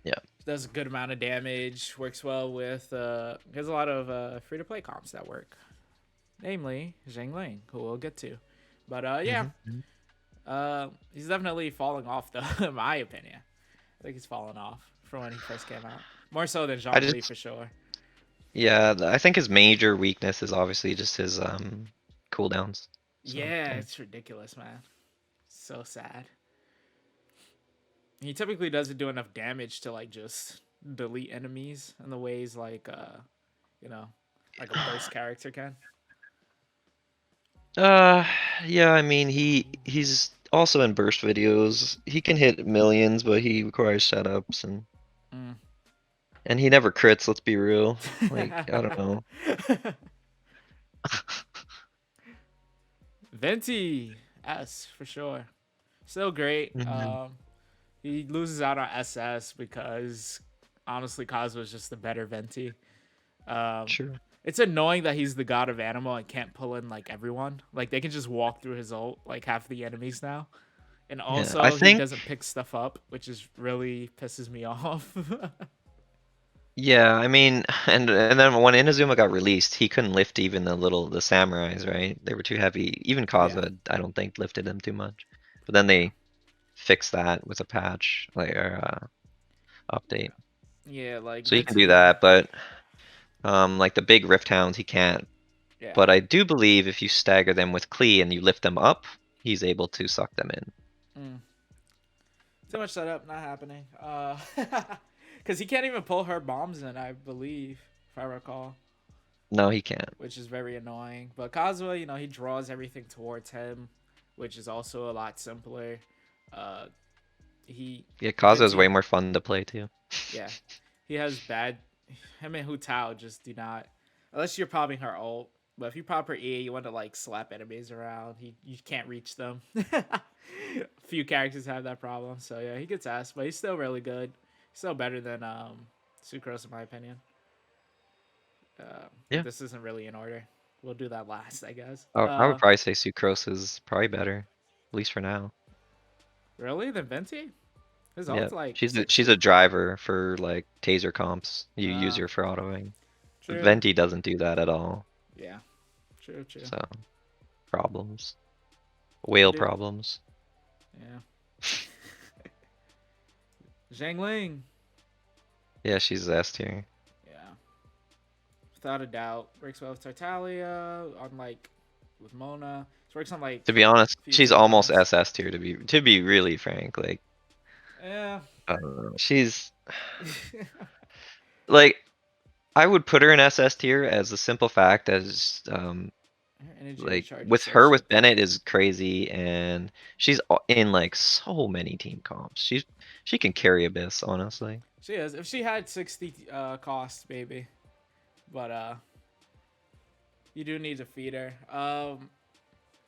[SPEAKER 2] Yeah.
[SPEAKER 1] Does a good amount of damage. Works well with. There's a lot of free to play comps that work. Namely, Zhengling, who we'll get to. But yeah,
[SPEAKER 2] hmm
[SPEAKER 1] he's definitely falling off, though, in my opinion. I think he's fallen off from when he first came out. More so than
[SPEAKER 2] I
[SPEAKER 1] Zhongli,
[SPEAKER 2] just
[SPEAKER 1] for sure.
[SPEAKER 2] Yeah, I think his major weakness is obviously just his cooldowns. So
[SPEAKER 1] Yeah,
[SPEAKER 2] yeah.
[SPEAKER 1] it's ridiculous, man. So sad. He typically doesn't do enough damage to, like, just delete enemies in the ways, like, you know, like a burst character can.
[SPEAKER 2] Uh, yeah, I mean he's also in burst videos. He can hit millions, but he requires setups
[SPEAKER 1] Mm.
[SPEAKER 2] and he never crits, let's be real. Like, I don't know.
[SPEAKER 1] Venti S for sure. Still great.
[SPEAKER 2] hmm
[SPEAKER 1] He loses out on SS because honestly, Cosmo's just the better Venti. Um,
[SPEAKER 2] Sure.
[SPEAKER 1] it's annoying that he's the god of animal and can't pull in like everyone. Like they can just walk through his ult like half the enemies now. And
[SPEAKER 2] Yeah, I
[SPEAKER 1] also he
[SPEAKER 2] think
[SPEAKER 1] doesn't pick stuff up, which is really pisses me off.
[SPEAKER 2] Yeah, I mean, and then when Inazuma got released, he couldn't lift even the samurais, right? They were too heavy. Even
[SPEAKER 1] Yeah,
[SPEAKER 2] Kaza, I don't think lifted them too much. But then
[SPEAKER 1] yeah,
[SPEAKER 2] they fixed that with a patch, like or
[SPEAKER 1] yeah,
[SPEAKER 2] update.
[SPEAKER 1] yeah. Like
[SPEAKER 2] So he can do
[SPEAKER 1] Venti.
[SPEAKER 2] that, but like the big Rift Hounds, he can't.
[SPEAKER 1] Yeah.
[SPEAKER 2] But I do believe if you stagger them with Klee and you lift them up, he's able to suck them in.
[SPEAKER 1] Mm. Too much setup, not happening. Because he can't even pull her bombs in, I believe, if I recall,
[SPEAKER 2] No, he can't.
[SPEAKER 1] which is very annoying. But Kazuha, he draws everything towards him, which is also a lot simpler. Uh, he
[SPEAKER 2] Yeah, Kaza is way
[SPEAKER 1] Venti,
[SPEAKER 2] more fun to play too.
[SPEAKER 1] yeah, he has bad. Him and Hu Tao just do not, unless you're popping her ult. But if you pop her E, you want to like slap enemies around. You can't reach them. Few characters have that problem, so yeah, he gets asked, but he's still really good. He's still better than Sucrose in my opinion. But
[SPEAKER 2] Yeah,
[SPEAKER 1] this isn't really in order. We'll do that last, I guess.
[SPEAKER 2] I would probably say Sucrose is probably better, at least for now.
[SPEAKER 1] Really? Then Venti? His
[SPEAKER 2] Yeah,
[SPEAKER 1] ult's like
[SPEAKER 2] she's a
[SPEAKER 1] 60.
[SPEAKER 2] driver for like taser comps. You use
[SPEAKER 1] Uh,
[SPEAKER 2] her for autoing.
[SPEAKER 1] true.
[SPEAKER 2] Venti doesn't do that at all.
[SPEAKER 1] Yeah. True. True.
[SPEAKER 2] So problems,
[SPEAKER 1] We
[SPEAKER 2] whale
[SPEAKER 1] do.
[SPEAKER 2] problems.
[SPEAKER 1] Yeah. Zhang Ling.
[SPEAKER 2] Yeah, she's S tier.
[SPEAKER 1] Yeah. Without a doubt. Works well with Tartaglia. On like with Mona. She works on like
[SPEAKER 2] To be honest,
[SPEAKER 1] few
[SPEAKER 2] she's
[SPEAKER 1] team
[SPEAKER 2] almost
[SPEAKER 1] comps.
[SPEAKER 2] SS tier to be really frank. Like,
[SPEAKER 1] Yeah.
[SPEAKER 2] I don't know. She's like I would put her in SS tier as a simple fact as
[SPEAKER 1] Her energy
[SPEAKER 2] like
[SPEAKER 1] recharge is
[SPEAKER 2] with
[SPEAKER 1] so
[SPEAKER 2] her with
[SPEAKER 1] shit.
[SPEAKER 2] Bennett is crazy and she's in like so many team comps. She can carry Abyss, honestly.
[SPEAKER 1] She is. If she had 60 cost, maybe. But you do need to feed her.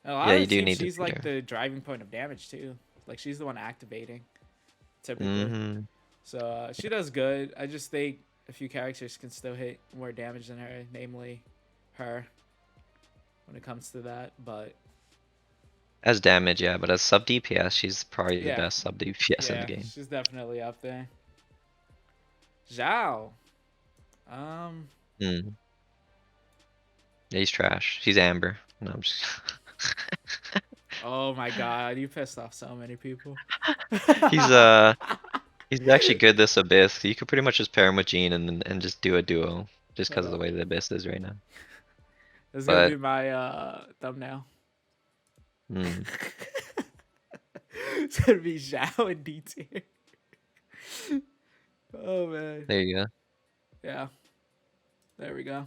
[SPEAKER 1] A
[SPEAKER 2] Yeah,
[SPEAKER 1] lot of
[SPEAKER 2] you
[SPEAKER 1] the
[SPEAKER 2] do
[SPEAKER 1] teams,
[SPEAKER 2] need to
[SPEAKER 1] she's
[SPEAKER 2] feed
[SPEAKER 1] like
[SPEAKER 2] her.
[SPEAKER 1] the driving point of damage too. Like she's the one activating, typically.
[SPEAKER 2] Mm-hmm.
[SPEAKER 1] So she does good. I just think a few characters can still hit more damage than her, namely her, when it comes to that. But
[SPEAKER 2] As damage, yeah, but as sub DPS, she's probably the
[SPEAKER 1] yeah,
[SPEAKER 2] best sub DPS in the
[SPEAKER 1] yeah,
[SPEAKER 2] game.
[SPEAKER 1] she's definitely up there. Zhao. Um,
[SPEAKER 2] Mm. Yeah, he's trash. He's Amber. No, I'm just
[SPEAKER 1] oh my god, you pissed off so many people.
[SPEAKER 2] he's he's actually good this Abyss. You could pretty much just pair him with Jean and just do a duo, just
[SPEAKER 1] Hold
[SPEAKER 2] because of the
[SPEAKER 1] up.
[SPEAKER 2] way the Abyss is right now.
[SPEAKER 1] This is gonna
[SPEAKER 2] But
[SPEAKER 1] be my thumbnail.
[SPEAKER 2] mm,
[SPEAKER 1] It's gonna be Zhao and D tier. Oh man.
[SPEAKER 2] there you go.
[SPEAKER 1] Yeah. There we go.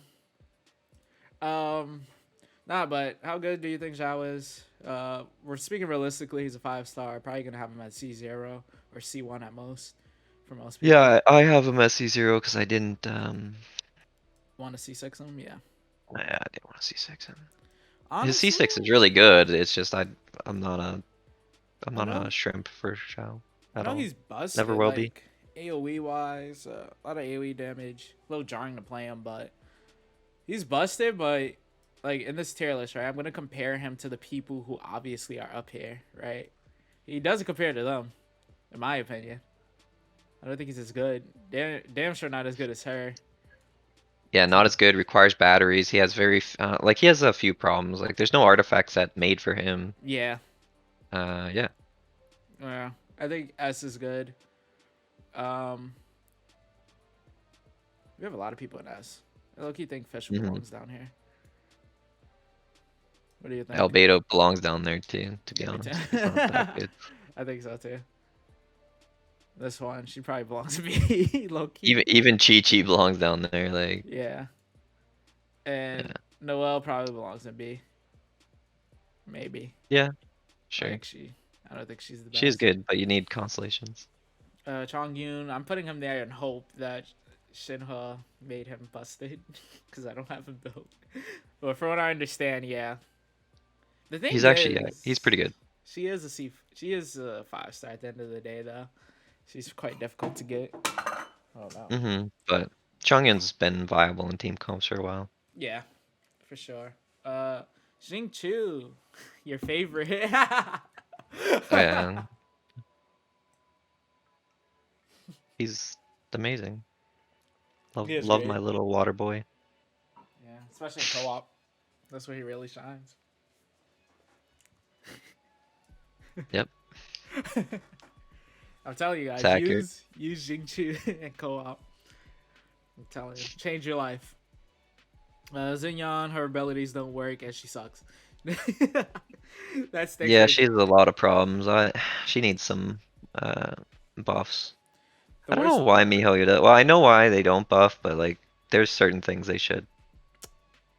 [SPEAKER 1] Um Nah, but how good do you think Zhao is? We're speaking realistically, he's a 5-star. Probably gonna have him at C0 or C1 at most for most people.
[SPEAKER 2] Yeah, I have him at C0 because I didn't
[SPEAKER 1] Want to C6 him? Yeah.
[SPEAKER 2] yeah, I didn't want to C6 him. His
[SPEAKER 1] Honestly,
[SPEAKER 2] C6 is really good. It's just I'm not I'm
[SPEAKER 1] I
[SPEAKER 2] not
[SPEAKER 1] know
[SPEAKER 2] a shrimp for Shao
[SPEAKER 1] I
[SPEAKER 2] at
[SPEAKER 1] know
[SPEAKER 2] all.
[SPEAKER 1] he's
[SPEAKER 2] Never
[SPEAKER 1] busted
[SPEAKER 2] will be.
[SPEAKER 1] like AoE wise, a lot of AoE damage. A little jarring to play him, but he's busted. But like in this tier list, right? I'm gonna compare him to the people who obviously are up here, right? He doesn't compare to them, in my opinion. I don't think he's as good. Damn sure not as good as her.
[SPEAKER 2] Yeah, not
[SPEAKER 1] So
[SPEAKER 2] as good. Requires batteries. He has like he has a few problems. Like there's no artifacts that made for him.
[SPEAKER 1] yeah,
[SPEAKER 2] Yeah.
[SPEAKER 1] yeah. I think S is good. Um, we have a lot of people in S. I low key think Fisher
[SPEAKER 2] Hmm.
[SPEAKER 1] belongs down here. What do you think?
[SPEAKER 2] Albedo belongs down there too. To be
[SPEAKER 1] Yeah, me too.
[SPEAKER 2] honest, he's not that good.
[SPEAKER 1] I think so too. This one, she probably belongs to me, low key.
[SPEAKER 2] Even Chi Chi belongs down there. Like
[SPEAKER 1] Yeah,
[SPEAKER 2] yeah,
[SPEAKER 1] and Noelle probably belongs in B. Maybe.
[SPEAKER 2] yeah, sure.
[SPEAKER 1] Like I don't think she's the
[SPEAKER 2] She is
[SPEAKER 1] best.
[SPEAKER 2] good, but you need constellations.
[SPEAKER 1] Chongyun, I'm putting him there in hope that Shinha made him busted because I don't have him built. But from what I understand, yeah. The thing
[SPEAKER 2] He's actually yeah, he's
[SPEAKER 1] is,
[SPEAKER 2] pretty good.
[SPEAKER 1] she is a C. She is a 5-star at the end of the day, though. She's quite difficult to get. Oh no.
[SPEAKER 2] But Chongyun's been viable in team comps for a while.
[SPEAKER 1] Yeah, for sure. Jing Chu, your favorite.
[SPEAKER 2] Oh yeah, he's amazing. Love
[SPEAKER 1] He is
[SPEAKER 2] love my
[SPEAKER 1] great.
[SPEAKER 2] little water boy.
[SPEAKER 1] Yeah, especially in co-op. That's where he really shines.
[SPEAKER 2] Yep,
[SPEAKER 1] I'm telling you
[SPEAKER 2] it's
[SPEAKER 1] guys,
[SPEAKER 2] accurate.
[SPEAKER 1] use Jingchu in co-op. I'm telling you, change your life. Xinyan, her abilities don't work and she sucks. That sticks
[SPEAKER 2] Yeah,
[SPEAKER 1] with
[SPEAKER 2] she has a lot of problems. She needs some uh buffs.
[SPEAKER 1] the
[SPEAKER 2] I don't know
[SPEAKER 1] worst.
[SPEAKER 2] why MiHoYo does. Well, I know why they don't buff, but like there's certain things they should.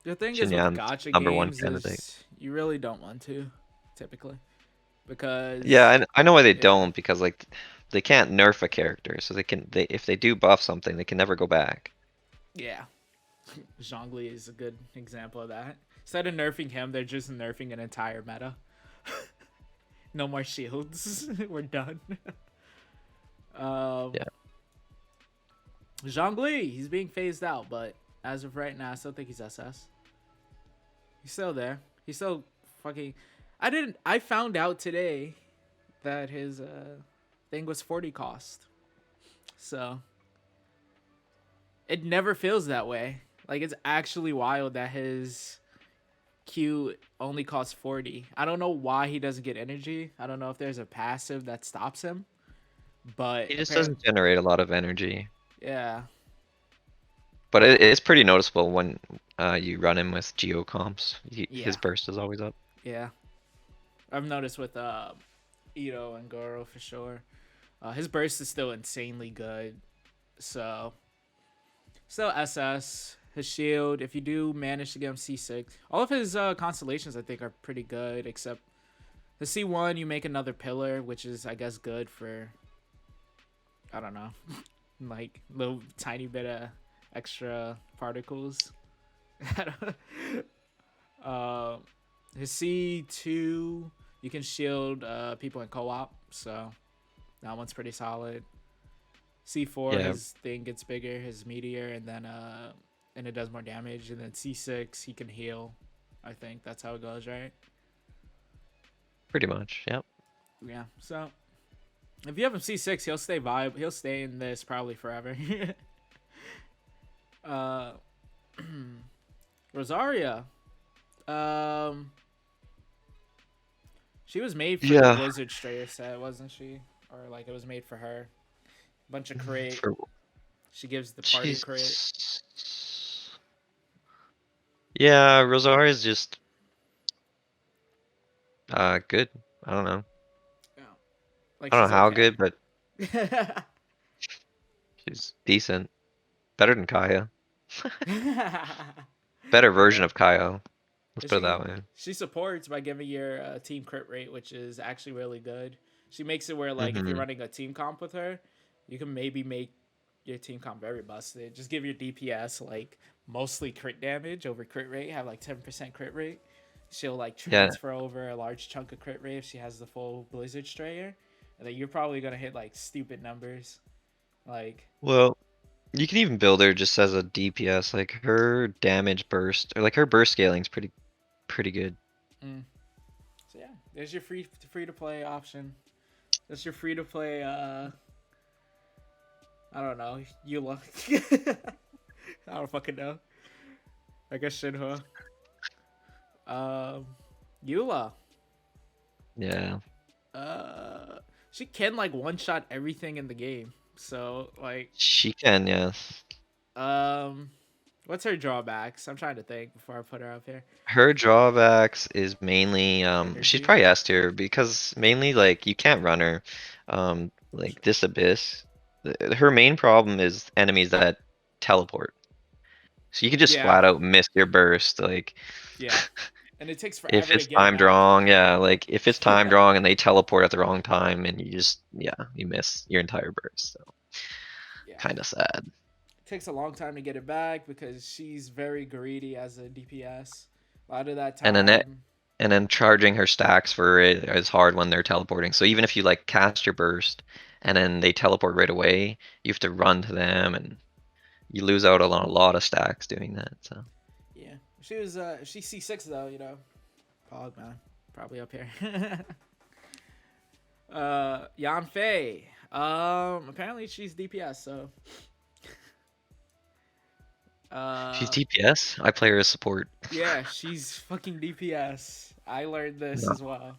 [SPEAKER 1] The thing is with the
[SPEAKER 2] Shinyan's
[SPEAKER 1] gotcha
[SPEAKER 2] number one
[SPEAKER 1] games
[SPEAKER 2] candidate.
[SPEAKER 1] is you really don't want to, typically,
[SPEAKER 2] Yeah,
[SPEAKER 1] because
[SPEAKER 2] I know why they
[SPEAKER 1] yeah,
[SPEAKER 2] don't because like they can't nerf a character, so they if they do buff something, they can never go back.
[SPEAKER 1] yeah. Zhongli is a good example of that. Instead of nerfing him, they're just nerfing an entire meta. No more shields. We're done. um,
[SPEAKER 2] Yeah,
[SPEAKER 1] Zhongli, he's being phased out, but as of right now, I still think he's SS. He's still there. He's still fucking. I didn't. I found out today that his thing was 40 cost. So it never feels that way. Like it's actually wild that his Q only costs 40. I don't know why he doesn't get energy. I don't know if there's a passive that stops him, but
[SPEAKER 2] he just
[SPEAKER 1] apparently,
[SPEAKER 2] doesn't generate a lot of energy.
[SPEAKER 1] yeah,
[SPEAKER 2] But it's pretty noticeable when you run him with geo comps. His
[SPEAKER 1] yeah,
[SPEAKER 2] burst is always up.
[SPEAKER 1] yeah. I've noticed with Ito and Goro for sure. His burst is still insanely good. So still SS. His shield, if you do manage to get him C6, all of his constellations I think are pretty good, except the C1 you make another pillar, which is I guess good for I don't know, like little tiny bit of extra particles. I don't- his C2 you can shield people in co-op, so that one's pretty solid. C4
[SPEAKER 2] Yeah,
[SPEAKER 1] his thing gets bigger, his meteor, and it does more damage, and then C6 he can heal. I think that's how it goes, right?
[SPEAKER 2] pretty much. Yep.
[SPEAKER 1] Yeah. So if you have him C6, he'll stay vibe. He'll stay in this probably forever. uh, Rosaria. Um, she was made for the
[SPEAKER 2] Yeah.
[SPEAKER 1] Blizzard Strayer set, wasn't she? Or like it was made for her. Bunch of crit.
[SPEAKER 2] For
[SPEAKER 1] She gives the party
[SPEAKER 2] she's
[SPEAKER 1] crit.
[SPEAKER 2] yeah, Rosaria is just good. I don't know.
[SPEAKER 1] Yeah. Like
[SPEAKER 2] I don't
[SPEAKER 1] she's
[SPEAKER 2] know how
[SPEAKER 1] okay.
[SPEAKER 2] good, but she's decent. Better than Kaya. Better version
[SPEAKER 1] Yeah.
[SPEAKER 2] of Kaya. Let's put it
[SPEAKER 1] She
[SPEAKER 2] that way.
[SPEAKER 1] she supports by giving your team crit rate, which is actually really good. She makes it where like if you're
[SPEAKER 2] Hmm.
[SPEAKER 1] running a team comp with her, you can maybe make your team comp very busted. Just give your DPS like mostly crit damage over crit rate. Have like 10% crit rate. She'll like
[SPEAKER 2] Yeah.
[SPEAKER 1] transfer over a large chunk of crit rate if she has the full Blizzard Strayer, and then you're probably gonna hit like stupid numbers. Like
[SPEAKER 2] Well, you can even build her just as a DPS. Like her damage burst or like her burst scaling's pretty good.
[SPEAKER 1] mm. So yeah, there's your free to play option. That's your free to play I don't know. Eula. I don't fucking know. I guess Shinhua. Um, Eula.
[SPEAKER 2] Yeah.
[SPEAKER 1] Uh, she can like one shot everything in the game. So like,
[SPEAKER 2] She can, yes.
[SPEAKER 1] um, what's her drawbacks? I'm trying to think before I put her up here.
[SPEAKER 2] Her drawbacks is mainly she's
[SPEAKER 1] Energy.
[SPEAKER 2] probably S tier because mainly like you can't run her. Like
[SPEAKER 1] True.
[SPEAKER 2] this abyss. Her main problem is enemies that teleport. So you could just
[SPEAKER 1] Yeah.
[SPEAKER 2] flat out miss your burst. Like
[SPEAKER 1] Yeah. And it takes
[SPEAKER 2] if
[SPEAKER 1] forever to
[SPEAKER 2] it's
[SPEAKER 1] get it
[SPEAKER 2] timed
[SPEAKER 1] back.
[SPEAKER 2] wrong, yeah, like if it's timed wrong and they teleport at the wrong time and you just yeah, you miss your entire burst. So
[SPEAKER 1] Yeah.
[SPEAKER 2] kind of sad.
[SPEAKER 1] It takes a long time to get it back because she's very greedy as a DPS. A lot of that
[SPEAKER 2] And then it,
[SPEAKER 1] time.
[SPEAKER 2] and then charging her stacks for it is hard when they're teleporting. So even if you like cast your burst and then they teleport right away, you have to run to them and you lose out on a lot of stacks doing that. So
[SPEAKER 1] Yeah. She was she's C6 though, you know. Pog man. Probably up here. Yan Fei. Apparently she's DPS, so
[SPEAKER 2] She's
[SPEAKER 1] Uh,
[SPEAKER 2] DPS. I play her as support.
[SPEAKER 1] yeah, she's fucking DPS. I learned this
[SPEAKER 2] No.
[SPEAKER 1] as well.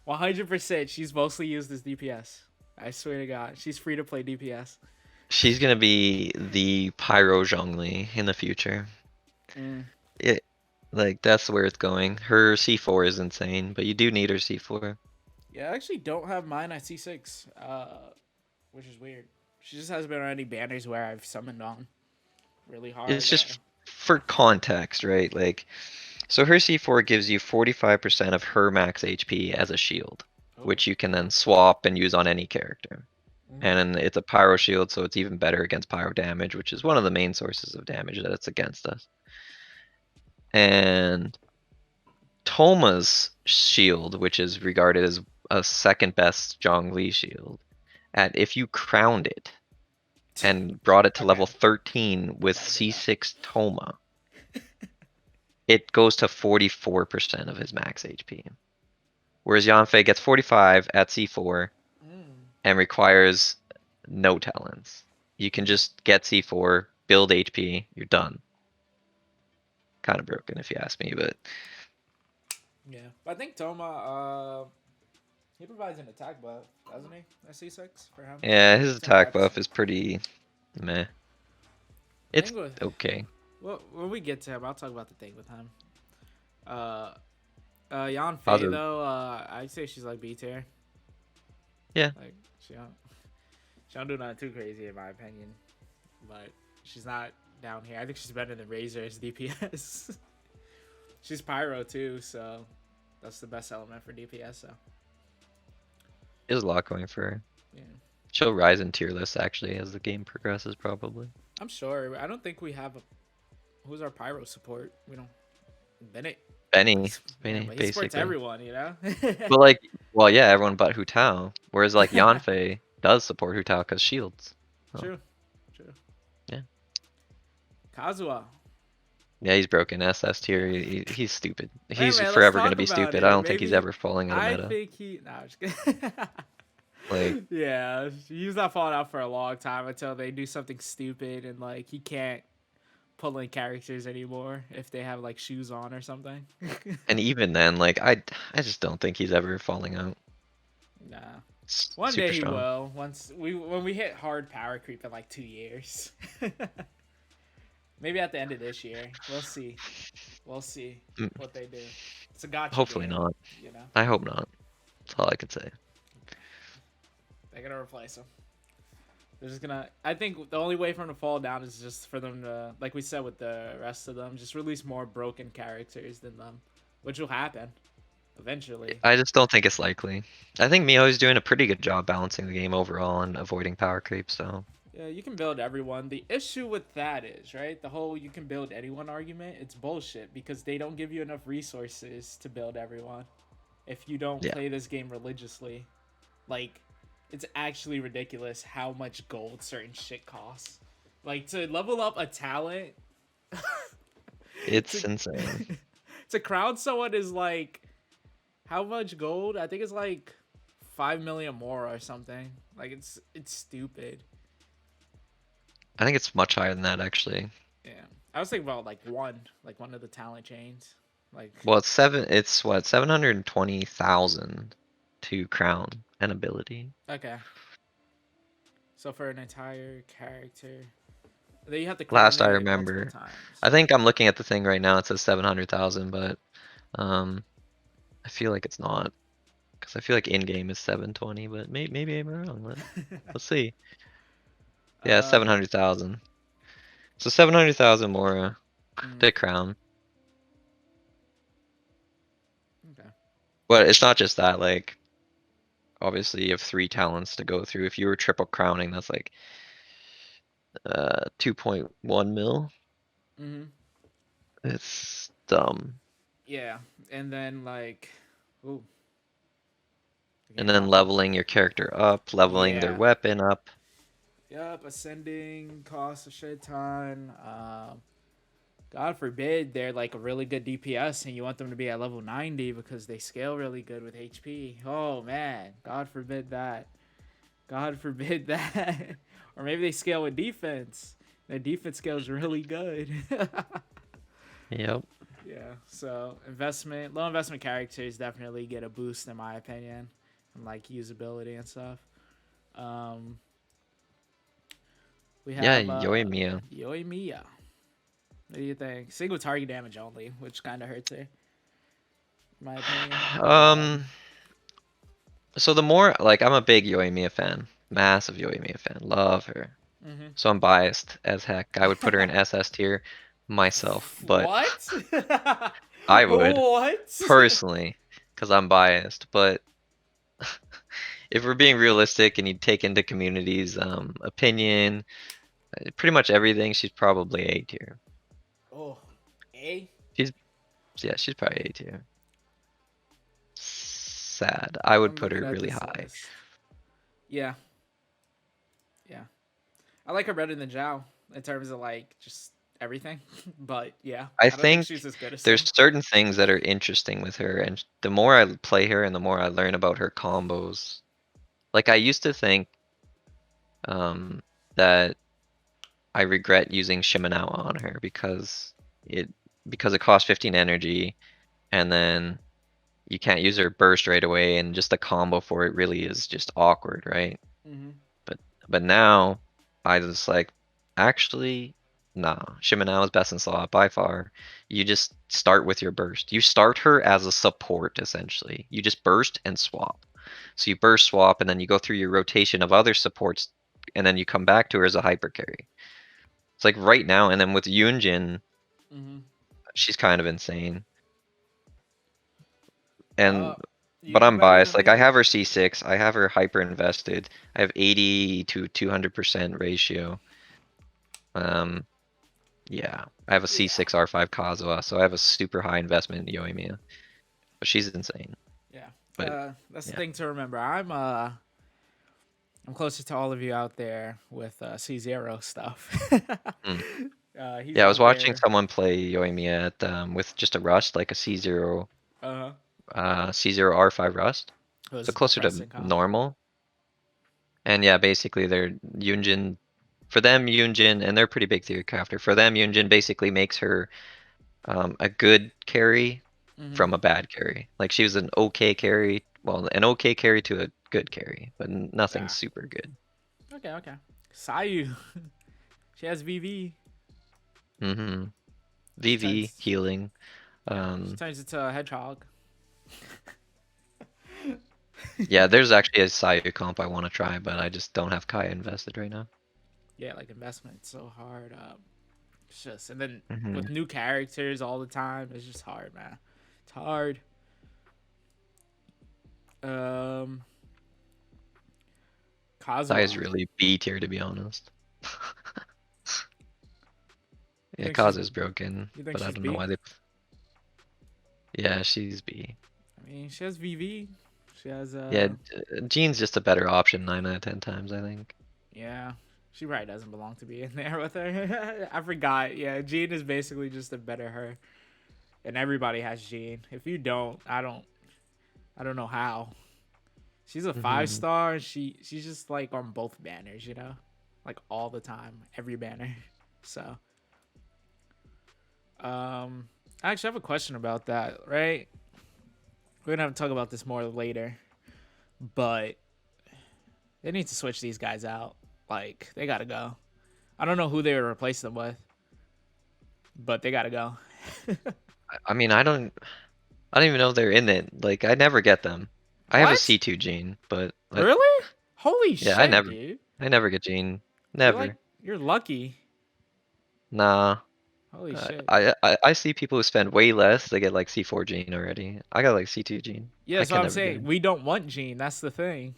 [SPEAKER 1] 100%. She's mostly used as DPS. I swear to God, she's free to play DPS.
[SPEAKER 2] She's gonna be the Pyro Zhongli in the future.
[SPEAKER 1] Mm.
[SPEAKER 2] It like that's where it's going. Her C4 is insane, but you do need her C4.
[SPEAKER 1] Yeah, I actually don't have mine at C6, which is weird. She just hasn't been on any banners where I've summoned on really
[SPEAKER 2] It's
[SPEAKER 1] hard.
[SPEAKER 2] just for context, right? Like, so her C4 gives you 45% of her max HP as a shield,
[SPEAKER 1] Oh.
[SPEAKER 2] which you can then swap and use on any character.
[SPEAKER 1] Mm-hmm.
[SPEAKER 2] And it's a pyro shield, so it's even better against pyro damage, which is one of the main sources of damage that it's against us. And Toma's shield, which is regarded as a second best Zhongli shield, at if you crowned it and brought it to
[SPEAKER 1] Okay.
[SPEAKER 2] level 13 with
[SPEAKER 1] Gotta get that.
[SPEAKER 2] C6 Toma, it goes to 44% of his max HP. Whereas Yanfei gets 45 at C4
[SPEAKER 1] Mm.
[SPEAKER 2] and requires no talents. You can just get C4, build HP, you're done. Kind of broken if you ask me, but
[SPEAKER 1] Yeah, but I think Toma, he provides an attack buff, doesn't he? At C6 for him.
[SPEAKER 2] yeah, his attack
[SPEAKER 1] 25%.
[SPEAKER 2] buff is pretty meh.
[SPEAKER 1] I
[SPEAKER 2] It's
[SPEAKER 1] think with,
[SPEAKER 2] okay.
[SPEAKER 1] well, when we get to him, I'll talk about the thing with him. Uh, Yan
[SPEAKER 2] How's
[SPEAKER 1] Fei
[SPEAKER 2] her?
[SPEAKER 1] though, I'd say she's like B tier.
[SPEAKER 2] Yeah,
[SPEAKER 1] Like she don't do nothing too crazy in my opinion, but she's not down here. I think she's better than Razor as DPS. She's Pyro too, so that's the best element for DPS. So
[SPEAKER 2] there's a lot going for her.
[SPEAKER 1] yeah,
[SPEAKER 2] She'll rise in tier list actually as the game progresses, probably.
[SPEAKER 1] I'm sure. I don't think we have a who's our Pyro support. We don't. Bennett.
[SPEAKER 2] Benny,
[SPEAKER 1] Yeah,
[SPEAKER 2] Benny,
[SPEAKER 1] but he supports
[SPEAKER 2] basically.
[SPEAKER 1] everyone, you know.
[SPEAKER 2] But like, well, yeah, everyone but Hu Tao. Whereas like Yanfei does support Hu Tao because shields. So,
[SPEAKER 1] True, true.
[SPEAKER 2] yeah.
[SPEAKER 1] Kazuha.
[SPEAKER 2] Yeah, he's broken. SS tier. He's stupid.
[SPEAKER 1] Hey
[SPEAKER 2] He's
[SPEAKER 1] man, let's
[SPEAKER 2] forever gonna
[SPEAKER 1] talk
[SPEAKER 2] be
[SPEAKER 1] about
[SPEAKER 2] stupid. I
[SPEAKER 1] it.
[SPEAKER 2] don't think he's
[SPEAKER 1] Maybe
[SPEAKER 2] ever falling out of
[SPEAKER 1] I
[SPEAKER 2] meta.
[SPEAKER 1] think he. Nah, I'm just kidding.
[SPEAKER 2] Like,
[SPEAKER 1] Yeah, he's not falling out for a long time until they do something stupid and like he can't pull in characters anymore if they have like shoes on or something.
[SPEAKER 2] and even then, like, I just don't think he's ever falling out.
[SPEAKER 1] Nah. One day
[SPEAKER 2] Super
[SPEAKER 1] he
[SPEAKER 2] strong.
[SPEAKER 1] will. When we hit hard power creep in like 2 years. Maybe at the end of this year. We'll see. We'll see
[SPEAKER 2] Mm,
[SPEAKER 1] what they do. It's a gotcha
[SPEAKER 2] Hopefully
[SPEAKER 1] game,
[SPEAKER 2] not.
[SPEAKER 1] you know.
[SPEAKER 2] I hope not. That's all I can say.
[SPEAKER 1] They're gonna replace him. They're just gonna. I think the only way for them to fall down is just for them to, like we said with the rest of them, just release more broken characters than them, which will happen eventually.
[SPEAKER 2] I just don't think it's likely. I think Miho's doing a pretty good job balancing the game overall and avoiding power creep, so
[SPEAKER 1] Yeah, you can build everyone. The issue with that is, right, the whole you can build anyone argument, it's bullshit because they don't give you enough resources to build everyone if you don't
[SPEAKER 2] yeah.
[SPEAKER 1] play this game religiously. Like, it's actually ridiculous how much gold certain shit costs. Like, to level up a talent,
[SPEAKER 2] It's
[SPEAKER 1] to,
[SPEAKER 2] insane.
[SPEAKER 1] to crown someone is like, how much gold? I think it's like 5 million more or something. Like, it's stupid.
[SPEAKER 2] I think it's much higher than that actually.
[SPEAKER 1] Yeah, I was thinking about like one of the talent chains, like
[SPEAKER 2] Well, it's what, 720,000 to crown an ability.
[SPEAKER 1] okay. So for an entire character, then you have to crown
[SPEAKER 2] Last I
[SPEAKER 1] it multiple
[SPEAKER 2] remember.
[SPEAKER 1] times.
[SPEAKER 2] I think I'm looking at the thing right now, it says 700,000, but um I feel like it's not. Because I feel like in-game is 720, but maybe I'm wrong. Let's see. Yeah,
[SPEAKER 1] uh,
[SPEAKER 2] 700,000. So 700,000 more
[SPEAKER 1] mm,
[SPEAKER 2] to crown.
[SPEAKER 1] okay.
[SPEAKER 2] But it's not just that, like, obviously you have 3 talents to go through. If you were triple crowning, that's like 2.1 mil.
[SPEAKER 1] Mm-hmm.
[SPEAKER 2] It's dumb.
[SPEAKER 1] Yeah, and then like, ooh, the
[SPEAKER 2] And
[SPEAKER 1] game
[SPEAKER 2] then
[SPEAKER 1] popped up.
[SPEAKER 2] leveling your character up, leveling their
[SPEAKER 1] Yeah.
[SPEAKER 2] weapon up.
[SPEAKER 1] Yep, ascending costs a shit ton. God forbid they're like a really good DPS and you want them to be at level 90 because they scale really good with HP. Oh man, God forbid that. God forbid that. Or maybe they scale with defense Their defense skill is really good.
[SPEAKER 2] Yep.
[SPEAKER 1] Yeah, so low investment characters definitely get a boost in my opinion, and like usability and stuff. Um, we
[SPEAKER 2] Yeah,
[SPEAKER 1] have
[SPEAKER 2] Yoimiya.
[SPEAKER 1] Yoimiya. What do you think? Single target damage only, which kind of hurts her, in my opinion.
[SPEAKER 2] Um, so the more like I'm a big Yoimiya fan, massive Yoimiya fan, love her.
[SPEAKER 1] Mm-hmm.
[SPEAKER 2] So I'm biased as heck. I would put her in SS tier myself, but
[SPEAKER 1] What?
[SPEAKER 2] I would
[SPEAKER 1] What?
[SPEAKER 2] personally, because I'm biased. But if we're being realistic and you take into community's opinion, pretty much everything, she's probably A tier.
[SPEAKER 1] Oh, A.
[SPEAKER 2] She's yeah, she's probably A tier. Sad. I would
[SPEAKER 1] I'm
[SPEAKER 2] put
[SPEAKER 1] looking
[SPEAKER 2] her
[SPEAKER 1] at
[SPEAKER 2] really
[SPEAKER 1] this
[SPEAKER 2] high.
[SPEAKER 1] list. Yeah, yeah. I like her better than Zhao in terms of like just everything. But yeah,
[SPEAKER 2] I
[SPEAKER 1] I don't think
[SPEAKER 2] think
[SPEAKER 1] she's as good as
[SPEAKER 2] there's
[SPEAKER 1] him.
[SPEAKER 2] certain things that are interesting with her, and the more I play her and the more I learn about her combos. Like I used to think um, that I regret using Shimenawa on her it because it costs 15 energy, and then you can't use her burst right away, and just the combo for it really is just awkward, right?
[SPEAKER 1] Mm-hmm.
[SPEAKER 2] But now I just like actually nah. Shimenawa is best in slot by far. You just start with your burst. You start her as a support essentially. You just burst and swap. So you burst swap and then you go through your rotation of other supports and then you come back to her as a hyper carry. It's like right now and then with Yunjin,
[SPEAKER 1] Mm-hmm.
[SPEAKER 2] she's kind of insane. And
[SPEAKER 1] Uh,
[SPEAKER 2] but
[SPEAKER 1] Yunjin
[SPEAKER 2] I'm
[SPEAKER 1] better
[SPEAKER 2] biased.
[SPEAKER 1] than
[SPEAKER 2] Like I
[SPEAKER 1] me.
[SPEAKER 2] have her C6. I have her hyper invested. I have 80 to 200% ratio. Um, Yeah, I have a
[SPEAKER 1] Yeah.
[SPEAKER 2] C6 R5 Kazuha, so I have a super high investment in Yoimiya. But she's insane.
[SPEAKER 1] Yeah.
[SPEAKER 2] But
[SPEAKER 1] That's the
[SPEAKER 2] yeah.
[SPEAKER 1] thing to remember. I'm closer to all of you out there with C0 stuff.
[SPEAKER 2] Mm.
[SPEAKER 1] He's
[SPEAKER 2] Yeah, I was
[SPEAKER 1] out
[SPEAKER 2] watching
[SPEAKER 1] there.
[SPEAKER 2] someone play Yoimiya at with just a rust, like a C0
[SPEAKER 1] Uh,
[SPEAKER 2] C0 R5 rust.
[SPEAKER 1] it
[SPEAKER 2] So
[SPEAKER 1] was
[SPEAKER 2] closer to
[SPEAKER 1] depressing comp.
[SPEAKER 2] normal. And yeah, basically they're Yunjin for them Yunjin and they're pretty big theory crafter. For them Yunjin basically makes her a good carry
[SPEAKER 1] Mm-hmm.
[SPEAKER 2] from a bad carry. Like she was an okay carry, well, an okay carry to a good carry, but nothing
[SPEAKER 1] Yeah.
[SPEAKER 2] super good.
[SPEAKER 1] Okay. Okay. Sayu. She has VV.
[SPEAKER 2] Mm-hmm.
[SPEAKER 1] She
[SPEAKER 2] VV
[SPEAKER 1] turns.
[SPEAKER 2] healing.
[SPEAKER 1] Yeah. She
[SPEAKER 2] Um,
[SPEAKER 1] turns into a hedgehog.
[SPEAKER 2] yeah, there's actually a Sayu comp I want to try, but I just don't have Kaya invested right now.
[SPEAKER 1] Yeah, like investment so hard. It's just and then
[SPEAKER 2] Mm-hmm.
[SPEAKER 1] with new characters all the time, it's just hard, man. It's hard. Um,
[SPEAKER 2] Kaya's
[SPEAKER 1] Kazuha.
[SPEAKER 2] really B tier to be honest.
[SPEAKER 1] You
[SPEAKER 2] Yeah,
[SPEAKER 1] think she's
[SPEAKER 2] Kazu's broken,
[SPEAKER 1] you think
[SPEAKER 2] but I
[SPEAKER 1] she's
[SPEAKER 2] don't know
[SPEAKER 1] B?
[SPEAKER 2] why they. Yeah, she's B.
[SPEAKER 1] I mean, she has VV. She has
[SPEAKER 2] Yeah, Jean's just a better option 9 out of 10 times, I think.
[SPEAKER 1] yeah. She probably doesn't belong to be in there with her. I forgot. Yeah, Jean is basically just a better her, and everybody has Jean. If you don't, I don't know how. She's a five
[SPEAKER 2] Mm-hmm.
[SPEAKER 1] star. She's just like on both banners, you know, like all the time, every banner. So, I actually have a question about that. Right, we're gonna have to talk about this more later, but they need to switch these guys out. Like they gotta go. I don't know who they would replace them with, but they gotta go.
[SPEAKER 2] I mean, I don't even know if they're in it. Like, I never get them. I have a
[SPEAKER 1] What?
[SPEAKER 2] C2 Gene, but
[SPEAKER 1] Really? Holy
[SPEAKER 2] yeah,
[SPEAKER 1] shit, dude!
[SPEAKER 2] I never get Gene.
[SPEAKER 1] You're like
[SPEAKER 2] Never.
[SPEAKER 1] you're lucky.
[SPEAKER 2] Nah.
[SPEAKER 1] Holy shit.
[SPEAKER 2] I see people who spend way less. They get like C4 Gene already. I got like C2 Gene.
[SPEAKER 1] Yeah,
[SPEAKER 2] I
[SPEAKER 1] so
[SPEAKER 2] can
[SPEAKER 1] I'm
[SPEAKER 2] never get
[SPEAKER 1] saying
[SPEAKER 2] him.
[SPEAKER 1] we don't want Gene. That's the thing.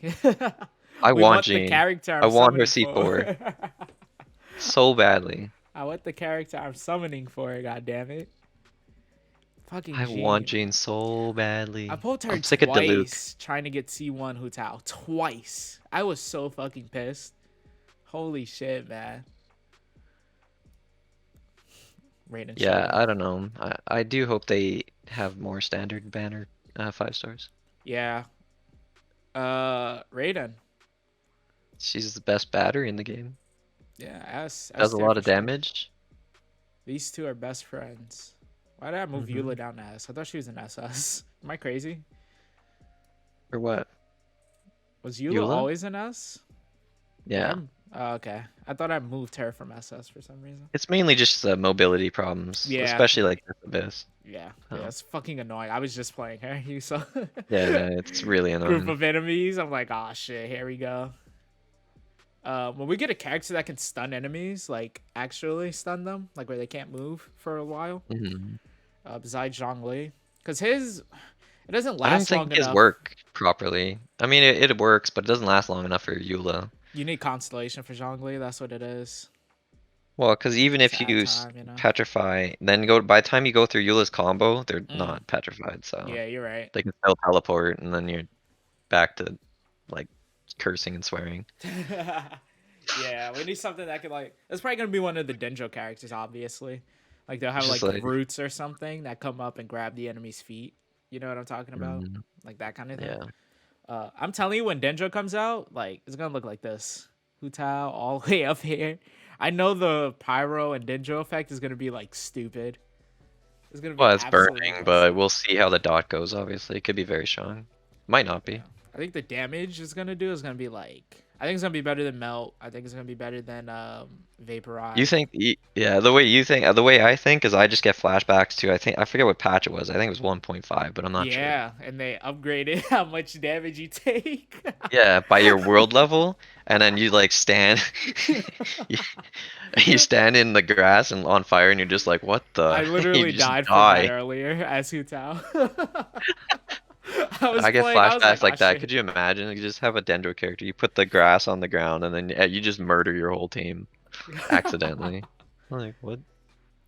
[SPEAKER 2] I
[SPEAKER 1] We
[SPEAKER 2] want
[SPEAKER 1] want the
[SPEAKER 2] Gene.
[SPEAKER 1] character
[SPEAKER 2] I
[SPEAKER 1] I'm
[SPEAKER 2] want her
[SPEAKER 1] summoning for.
[SPEAKER 2] C4 so badly.
[SPEAKER 1] I want the character I'm summoning for. God damn it! Fucking
[SPEAKER 2] I want
[SPEAKER 1] Gene.
[SPEAKER 2] Gene so
[SPEAKER 1] I
[SPEAKER 2] badly.
[SPEAKER 1] pulled her
[SPEAKER 2] I'm sick of Diluc.
[SPEAKER 1] twice trying to get C1 Hu Tao. Twice. I was so fucking pissed. Holy shit, man. Raiden
[SPEAKER 2] Yeah,
[SPEAKER 1] chilling.
[SPEAKER 2] I don't know. I do hope they have more standard banner 5 stars.
[SPEAKER 1] Yeah. Raiden.
[SPEAKER 2] She's the best batter in the game.
[SPEAKER 1] Yeah, S
[SPEAKER 2] Does a
[SPEAKER 1] tier
[SPEAKER 2] lot
[SPEAKER 1] for
[SPEAKER 2] of
[SPEAKER 1] sure.
[SPEAKER 2] damage.
[SPEAKER 1] These two are best friends. Why did I move
[SPEAKER 2] Mm-hmm.
[SPEAKER 1] Eula down to S? I thought she was an SS. Am I crazy?
[SPEAKER 2] For what?
[SPEAKER 1] Was Eula
[SPEAKER 2] Eula?
[SPEAKER 1] always an S? Did I?
[SPEAKER 2] Yeah.
[SPEAKER 1] Oh, okay. I thought I moved her from SS for some reason.
[SPEAKER 2] It's mainly just mobility problems,
[SPEAKER 1] Yeah,
[SPEAKER 2] especially like this abyss.
[SPEAKER 1] yeah,
[SPEAKER 2] So
[SPEAKER 1] it's fucking annoying. I was just playing her. You saw
[SPEAKER 2] yeah, no, it's really
[SPEAKER 1] group
[SPEAKER 2] annoying.
[SPEAKER 1] of enemies. I'm like, oh shit, here we go. When we get a character that can stun enemies, like actually stun them, like where they can't move for a while,
[SPEAKER 2] Hmm.
[SPEAKER 1] besides Zhongli, because his it doesn't
[SPEAKER 2] I don't
[SPEAKER 1] last
[SPEAKER 2] think
[SPEAKER 1] long
[SPEAKER 2] his
[SPEAKER 1] enough.
[SPEAKER 2] work properly. I mean, it works, but it doesn't last long enough for Eula.
[SPEAKER 1] You need constellation for Zhongli. That's what it is.
[SPEAKER 2] Well, because even
[SPEAKER 1] It's
[SPEAKER 2] if
[SPEAKER 1] ad
[SPEAKER 2] you
[SPEAKER 1] time, you know.
[SPEAKER 2] petrify, then go by the time you go through Eula's combo, they're
[SPEAKER 1] Mm.
[SPEAKER 2] not petrified, so
[SPEAKER 1] Yeah, you're right.
[SPEAKER 2] they can still teleport, and then you're back to like cursing and swearing.
[SPEAKER 1] Yeah, we need something that could like. It's probably gonna be one of the Denjo characters, obviously. Like they'll have
[SPEAKER 2] It's just
[SPEAKER 1] like
[SPEAKER 2] like,
[SPEAKER 1] roots or something that come up and grab the enemy's feet. You know what I'm talking about?
[SPEAKER 2] mm,
[SPEAKER 1] Like that kind of thing.
[SPEAKER 2] yeah.
[SPEAKER 1] I'm telling you, when Denjo comes out, like it's gonna look like this. Hu Tao all the way up here. I know the pyro and Denjo effect is gonna be like stupid. It's gonna be
[SPEAKER 2] Well, it's
[SPEAKER 1] absolutely
[SPEAKER 2] burning, but
[SPEAKER 1] busted.
[SPEAKER 2] we'll see how the dot goes. Obviously, it could be very strong. Might not
[SPEAKER 1] Yeah.
[SPEAKER 2] be.
[SPEAKER 1] I think the damage is gonna do is gonna be like I think it's gonna be better than melt. I think it's gonna be better than
[SPEAKER 2] You
[SPEAKER 1] vaporize.
[SPEAKER 2] think, yeah, the way you think, the way I think is I just get flashbacks to, I think, I forget what patch it was. I think it was 1.5, but I'm not sure.
[SPEAKER 1] Yeah, and they upgraded how much damage you take.
[SPEAKER 2] Yeah, by your world level, and then you like stand, you, you stand in the grass and on fire, and you're just like, what the?
[SPEAKER 1] I
[SPEAKER 2] You
[SPEAKER 1] literally
[SPEAKER 2] just
[SPEAKER 1] died from that
[SPEAKER 2] die.
[SPEAKER 1] earlier as Hu Tao. I was
[SPEAKER 2] I get
[SPEAKER 1] playing, I was like,
[SPEAKER 2] flashbacks
[SPEAKER 1] oh
[SPEAKER 2] like that.
[SPEAKER 1] shit.
[SPEAKER 2] Could you imagine? You just have a Dendro character. You put the grass on the ground, and then you just murder your whole team accidentally. Like what?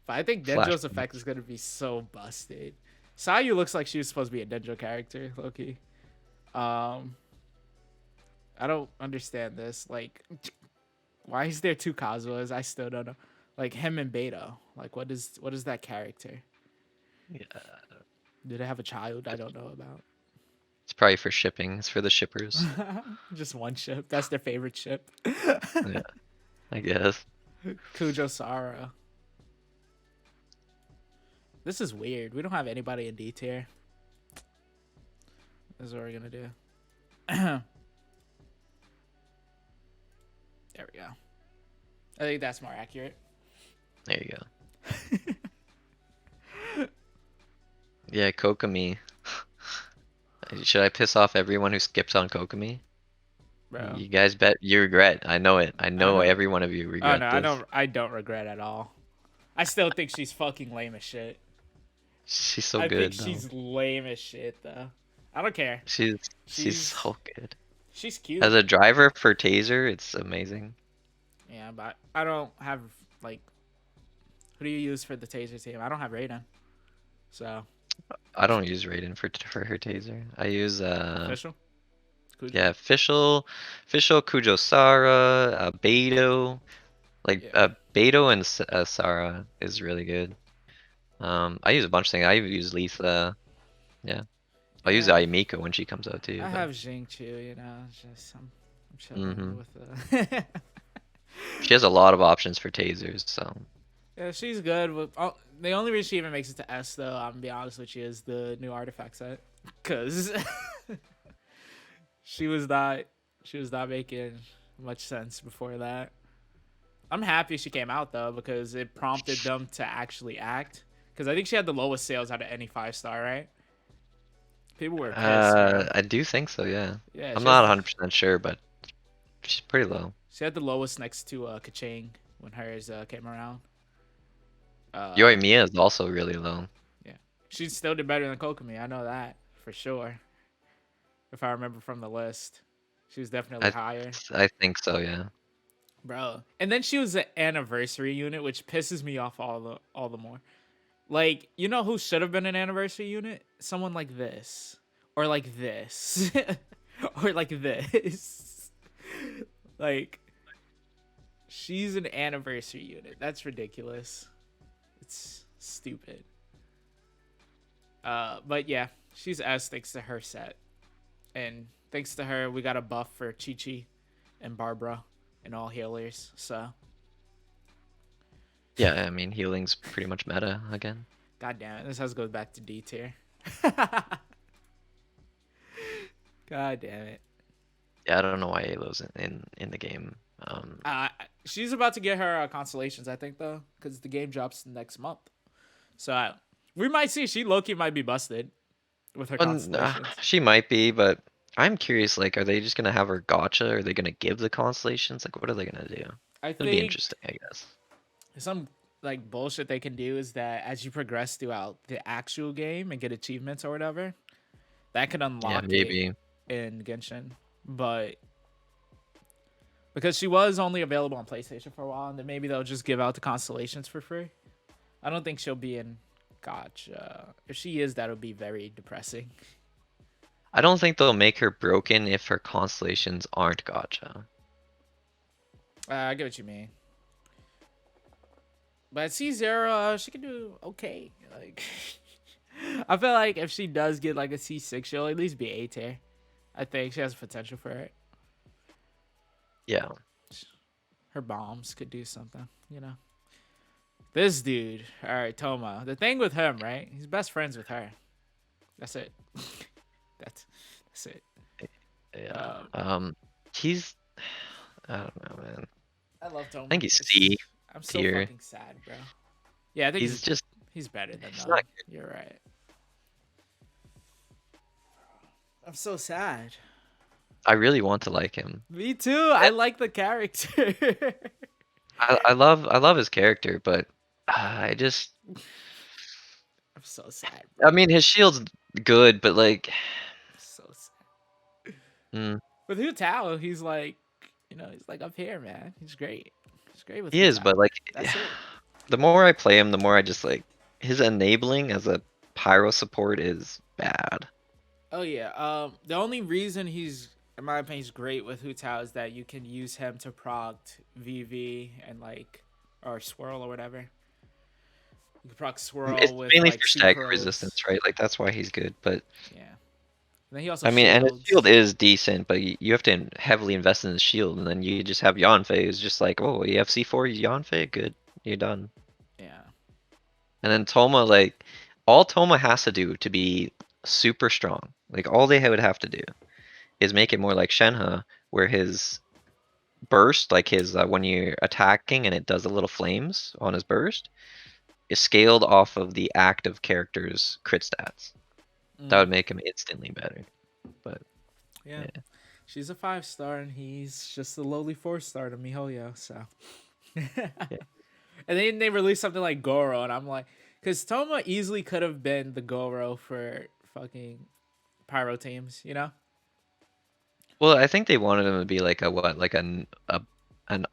[SPEAKER 1] But I think Denjo's effect
[SPEAKER 2] Flashbacks.
[SPEAKER 1] is gonna be so busted. Sayu looks like she was supposed to be a Denjo character, Loki. Um, I don't understand this. Like, why is there two Kazuas? I still don't know. Like him and Beto. Like, what is that character?
[SPEAKER 2] Yeah,
[SPEAKER 1] Do they have a child I
[SPEAKER 2] it's
[SPEAKER 1] don't know about?
[SPEAKER 2] it's probably for shipping. It's for the shippers.
[SPEAKER 1] Just one ship. That's their favorite ship.
[SPEAKER 2] Yeah, I guess.
[SPEAKER 1] Kujo Sara. This is weird. We don't have anybody in D tier. This is what we're gonna do. There we go. I think that's more accurate.
[SPEAKER 2] There you go. Yeah, Kokomi. Should I piss off everyone who skips on Kokomi?
[SPEAKER 1] Bro.
[SPEAKER 2] You guys bet you regret. I know it. I
[SPEAKER 1] I
[SPEAKER 2] know
[SPEAKER 1] don't.
[SPEAKER 2] every one of you
[SPEAKER 1] Oh
[SPEAKER 2] regret
[SPEAKER 1] no, I
[SPEAKER 2] this.
[SPEAKER 1] don't. I don't regret at all. I still think she's fucking lame as shit.
[SPEAKER 2] She's so
[SPEAKER 1] I think
[SPEAKER 2] good though.
[SPEAKER 1] she's lame as shit though. I don't care.
[SPEAKER 2] She's
[SPEAKER 1] She's
[SPEAKER 2] so good.
[SPEAKER 1] she's cute.
[SPEAKER 2] As a driver for Taser, it's amazing.
[SPEAKER 1] Yeah, but I don't have like. Who do you use for the taser team? I don't have Raiden. So
[SPEAKER 2] I don't use Raiden for her Taser. I use
[SPEAKER 1] official. Kujo.
[SPEAKER 2] yeah, official Kujosara, Beto. Like
[SPEAKER 1] Yeah.
[SPEAKER 2] Beto and Sara is really good. I use a bunch of things. I use Letha. Yeah. I'll use
[SPEAKER 1] Yeah.
[SPEAKER 2] Ayumiko when she comes out too,
[SPEAKER 1] I
[SPEAKER 2] but
[SPEAKER 1] have Jingchu, you know, it's just I'm chilling
[SPEAKER 2] hmm
[SPEAKER 1] with
[SPEAKER 2] she has a lot of options for tasers, so
[SPEAKER 1] Yeah, she's good. With, the only reason she even makes it to S though, I'm gonna be honest with you, is the new artifact set, cause she was not she was not making much sense before that. I'm happy she came out though because it prompted them to actually act. Cause I think she had the lowest sales out of any 5-star, right? People were pissed, man.
[SPEAKER 2] I do think so, yeah.
[SPEAKER 1] Yeah,
[SPEAKER 2] I'm not 100% sure, but she's pretty low.
[SPEAKER 1] she had the lowest next to Kaching when hers came around.
[SPEAKER 2] Yoi Mia is also really low.
[SPEAKER 1] Yeah, she still did better than Kokomi. I know that for sure. If I remember from the list, she was definitely
[SPEAKER 2] I
[SPEAKER 1] higher,
[SPEAKER 2] I think so, yeah.
[SPEAKER 1] bro. And then she was an anniversary unit, which pisses me off all the more. Like, you know who should have been an anniversary unit? Someone like this, or like this, or like this. Like, she's an anniversary unit. That's ridiculous. It's stupid. But yeah, she's S thanks to her set. And thanks to her, we got a buff for Chi Chi and Barbara and all healers. So
[SPEAKER 2] Yeah, I mean healing's pretty much meta again.
[SPEAKER 1] God damn it, this has to go back to D tier. God damn it.
[SPEAKER 2] Yeah, I don't know why Alo's in the game.
[SPEAKER 1] Uh, she's about to get her constellations, I think, though, because the game drops next month. So we might see. She Loki might be busted with her constellations.
[SPEAKER 2] She might be, but I'm curious. Like, are they just gonna have her gotcha? Or are they gonna give the constellations? Like, what are they gonna do?
[SPEAKER 1] I
[SPEAKER 2] It'll be
[SPEAKER 1] think
[SPEAKER 2] interesting, I guess.
[SPEAKER 1] some like bullshit they can do is that as you progress throughout the actual game and get achievements or whatever, that could
[SPEAKER 2] Yeah,
[SPEAKER 1] unlock it
[SPEAKER 2] maybe.
[SPEAKER 1] in Genshin. But because she was only available on PlayStation for a while, and then maybe they'll just give out the constellations for free. I don't think she'll be in Gotcha. If she is, that'll be very depressing.
[SPEAKER 2] I don't think they'll make her broken if her constellations aren't gotcha.
[SPEAKER 1] I get what you mean. But at C0, she can do okay. Like, I feel like if she does get like a C6, she'll at least be A tier. I think she has potential for it.
[SPEAKER 2] Yeah.
[SPEAKER 1] Her bombs could do something, you know. This dude, all right, Toma. The thing with him, right? He's best friends with her. That's it. that's it.
[SPEAKER 2] Yeah. He's I don't know, man.
[SPEAKER 1] I love Toma.
[SPEAKER 2] I think he's C
[SPEAKER 1] I'm so
[SPEAKER 2] tier.
[SPEAKER 1] fucking sad, bro. Yeah, I think
[SPEAKER 2] He's just
[SPEAKER 1] he's better than
[SPEAKER 2] he's
[SPEAKER 1] them.
[SPEAKER 2] not
[SPEAKER 1] You're right. I'm so sad.
[SPEAKER 2] I really want to like him.
[SPEAKER 1] Me too. I like the character.
[SPEAKER 2] I love his character, but I just
[SPEAKER 1] I'm so sad,
[SPEAKER 2] I
[SPEAKER 1] bro.
[SPEAKER 2] mean his shield's good, but like
[SPEAKER 1] I'm so sad.
[SPEAKER 2] mm,
[SPEAKER 1] With Hu Tao, he's like, he's like up here, man. He's great. He's great with
[SPEAKER 2] he
[SPEAKER 1] Hu
[SPEAKER 2] is,
[SPEAKER 1] Tao.
[SPEAKER 2] but like
[SPEAKER 1] That's it.
[SPEAKER 2] the more I play him, the more I just like his enabling as a pyro support is bad.
[SPEAKER 1] Oh yeah. The only reason he's, in my opinion, he's great with Hu Tao is that you can use him to proc VV and like, or swirl or whatever. You can proc
[SPEAKER 2] It's
[SPEAKER 1] swirl with
[SPEAKER 2] mainly
[SPEAKER 1] like
[SPEAKER 2] for stagger
[SPEAKER 1] sucrose.
[SPEAKER 2] resistance, right? Like that's why he's good, but
[SPEAKER 1] Yeah. And then he also
[SPEAKER 2] I mean, and his
[SPEAKER 1] shields.
[SPEAKER 2] shield is decent, but you have to heavily invest in his shield, and then you just have Yanfei who's just like, oh, you have C4 Yanfei, good, you're done.
[SPEAKER 1] Yeah.
[SPEAKER 2] And then Toma, like, all Toma has to do to be super strong, like all they would have to do is make it more like Shenhe, where his burst, like his when you're attacking and it does the little flames on his burst, is scaled off of the active character's crit stats. That would make him instantly better. But
[SPEAKER 1] Yeah.
[SPEAKER 2] yeah.
[SPEAKER 1] She's a 5-star and he's just a lowly 4-star to MiHoYo, so. And then they released something like Goro, and I'm like, because Toma easily could have been the Goro for fucking Pyro teams, you know?
[SPEAKER 2] Well, I think they wanted him to be like an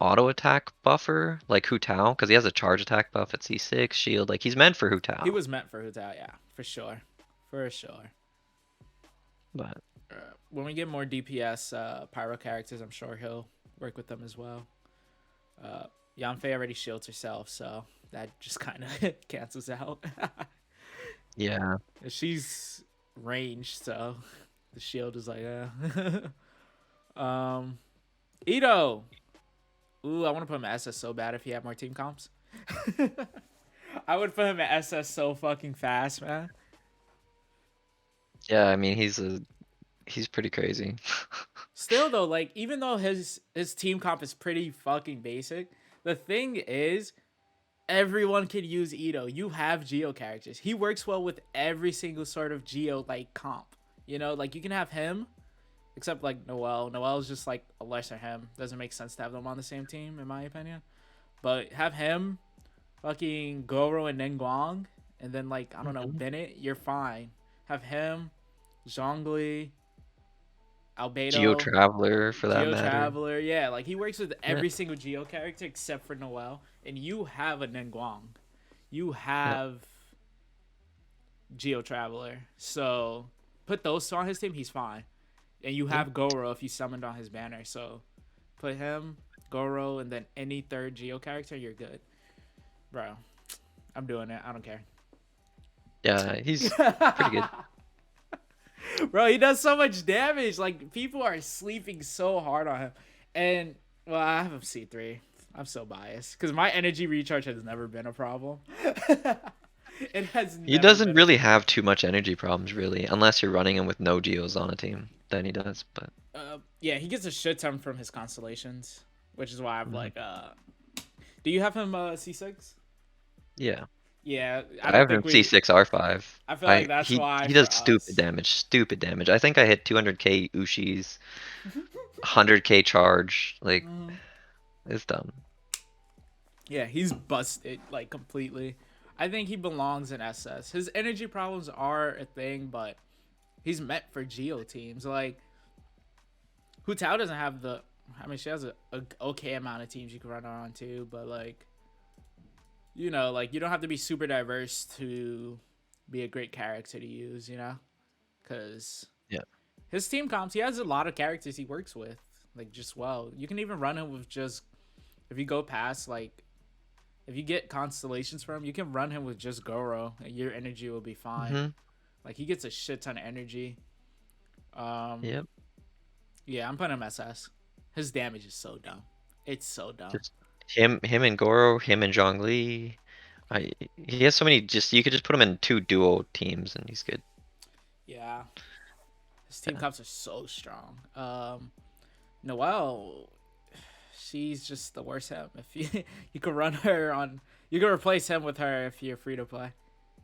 [SPEAKER 2] auto attack buffer, like Hu Tao, because he has a charge attack buff at C6 shield. Like he's meant for Hu Tao.
[SPEAKER 1] He was meant for Hu Tao, yeah, for sure. For sure.
[SPEAKER 2] But
[SPEAKER 1] When we get more DPS Pyro characters, I'm sure he'll work with them as well. Yanfei already shields herself, so that just kind of cancels out.
[SPEAKER 2] yeah,
[SPEAKER 1] She's ranged, so the shield is like, Ito. Ooh, I want to put him at SS so bad if he had more team comps. I would put him at SS so fucking fast, man.
[SPEAKER 2] yeah. I mean, he's pretty crazy.
[SPEAKER 1] Still though, like even though his team comp is pretty fucking basic, the thing is everyone can use Ito. You have Geo characters. He works well with every single sort of Geo like comp. You know, like you can have him, except like Noelle. Noelle is just like a lesser him. Doesn't make sense to have them on the same team, in my opinion. But have him, fucking Goro and Ningguang, and then like I don't know Bennett. You're fine. Have him, Zhongli, Albedo,
[SPEAKER 2] Geo Traveler for that
[SPEAKER 1] Geo
[SPEAKER 2] matter.
[SPEAKER 1] Traveler. Yeah, like he works with every single Geo character except for Noelle. And you have a Ningguang. You have Geo Traveler. So put those two on his team, he's fine. And you have Goro if you summoned on his banner. So put him, Goro, and then any third Geo character, you're good. Bro, I'm doing it. I don't care.
[SPEAKER 2] Yeah, he's pretty good.
[SPEAKER 1] Bro, he does so much damage. Like, people are sleeping so hard on him. And, well, I have him C3. I'm so biased because my energy recharge has never been a problem. It has
[SPEAKER 2] He
[SPEAKER 1] never
[SPEAKER 2] doesn't
[SPEAKER 1] been a
[SPEAKER 2] really
[SPEAKER 1] problem.
[SPEAKER 2] have too much energy problems, really, unless you're running him with no geos on a team. Then he does, but
[SPEAKER 1] Yeah, he gets a shit ton from his constellations, which is why I've
[SPEAKER 2] mhm.
[SPEAKER 1] like. Do you have him C6?
[SPEAKER 2] Yeah.
[SPEAKER 1] Yeah, I
[SPEAKER 2] I
[SPEAKER 1] don't
[SPEAKER 2] have
[SPEAKER 1] think
[SPEAKER 2] him
[SPEAKER 1] we.
[SPEAKER 2] C6 R5.
[SPEAKER 1] I feel like that's
[SPEAKER 2] He
[SPEAKER 1] why
[SPEAKER 2] he
[SPEAKER 1] for
[SPEAKER 2] does stupid
[SPEAKER 1] us.
[SPEAKER 2] damage, stupid damage. I think I hit 200k Ushi's, 100k charge. Like
[SPEAKER 1] Mhm.
[SPEAKER 2] it's dumb.
[SPEAKER 1] Yeah, he's busted like completely. I think he belongs in SS. His energy problems are a thing, but he's meant for Geo teams. Like Hu Tao doesn't have the. I mean, she has a okay amount of teams you can run her on too, but like like you don't have to be super diverse to be a great character to use. Because
[SPEAKER 2] Yeah.
[SPEAKER 1] his team comps, he has a lot of characters he works with, like just well. You can even run him with just if you go past like if you get constellations from him, you can run him with just Goro, and your energy will be fine.
[SPEAKER 2] Mhm.
[SPEAKER 1] Like he gets a shit ton of energy. Um,
[SPEAKER 2] Yep.
[SPEAKER 1] yeah, I'm putting him SS. His damage is so dumb. It's so dumb.
[SPEAKER 2] Just him and Goro, him and Zhongli. I he has so many. Just you could just put him in two duo teams and he's good.
[SPEAKER 1] Yeah, his team
[SPEAKER 2] Yeah.
[SPEAKER 1] comps are so strong. Noelle, she's just the worst him. If you could run her on, you can replace him with her if you're free to play.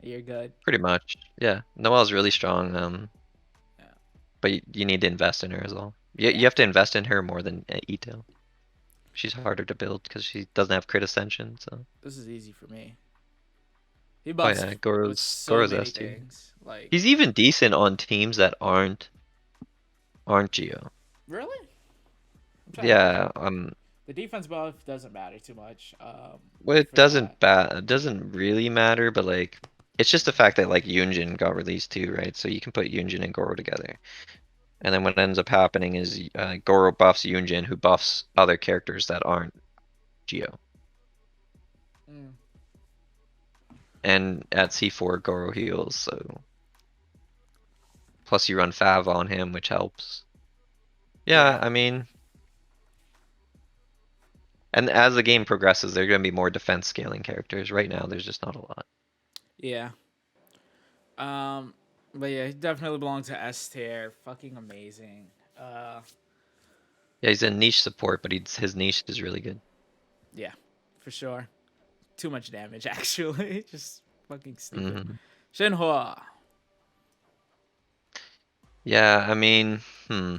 [SPEAKER 1] You're good.
[SPEAKER 2] Pretty much. Yeah. Noelle's really strong.
[SPEAKER 1] Yeah,
[SPEAKER 2] But you need to invest in her as well. You
[SPEAKER 1] yeah.
[SPEAKER 2] have to invest in her more than Ito. She's harder to build because she doesn't have crit ascension. So
[SPEAKER 1] This is easy for me. He
[SPEAKER 2] oh
[SPEAKER 1] buffs
[SPEAKER 2] yeah,
[SPEAKER 1] with
[SPEAKER 2] Goro's
[SPEAKER 1] so
[SPEAKER 2] Goro's
[SPEAKER 1] many
[SPEAKER 2] S tier.
[SPEAKER 1] things. Like
[SPEAKER 2] He's even decent on teams that aren't Geo.
[SPEAKER 1] really, I'm trying to think.
[SPEAKER 2] Yeah.
[SPEAKER 1] The defense buff doesn't matter too much.
[SPEAKER 2] Well, it
[SPEAKER 1] For that.
[SPEAKER 2] doesn't really matter, but like it's just the fact that like Yunjin got released too, right? So you can put Yunjin and Goro together. And then what ends up happening is Goro buffs Yunjin, who buffs other characters that aren't Geo.
[SPEAKER 1] Mm,
[SPEAKER 2] And at C4, Goro heals, so plus you run Fav on him, which helps. Yeah,
[SPEAKER 1] yeah,
[SPEAKER 2] I mean, and as the game progresses, there are going to be more defense scaling characters. Right now, there's just not a lot.
[SPEAKER 1] yeah. Um, but yeah, he definitely belongs to S tier. Fucking amazing. Uh,
[SPEAKER 2] Yeah, he's a niche support, but his niche is really good.
[SPEAKER 1] yeah, for sure. Too much damage actually. Just fucking stupid.
[SPEAKER 2] Hmm.
[SPEAKER 1] Shinhua.
[SPEAKER 2] Yeah, I mean, hmm.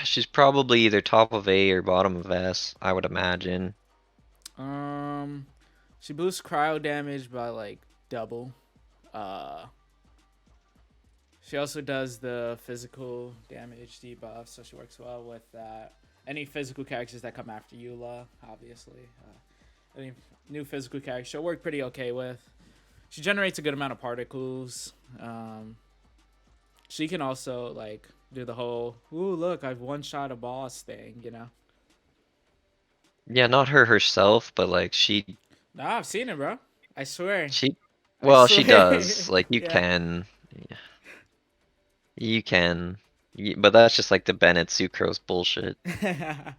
[SPEAKER 2] She's probably either top of A or bottom of S, I would imagine.
[SPEAKER 1] Um, she boosts cryo damage by like double. Uh, she also does the physical damage debuff, so she works well with that. Any physical characters that come after Eula, obviously. Any new physical character she'll work pretty okay with. She generates a good amount of particles. She can also like do the whole "ooh look, I've one shot a boss" thing.
[SPEAKER 2] Yeah, not her herself, but like
[SPEAKER 1] Nah, I've seen it, bro. I swear.
[SPEAKER 2] she,
[SPEAKER 1] I
[SPEAKER 2] well, she
[SPEAKER 1] swear.
[SPEAKER 2] does. Like
[SPEAKER 1] Yeah.
[SPEAKER 2] you can, but that's just like the Bennett Sucrose bullshit. I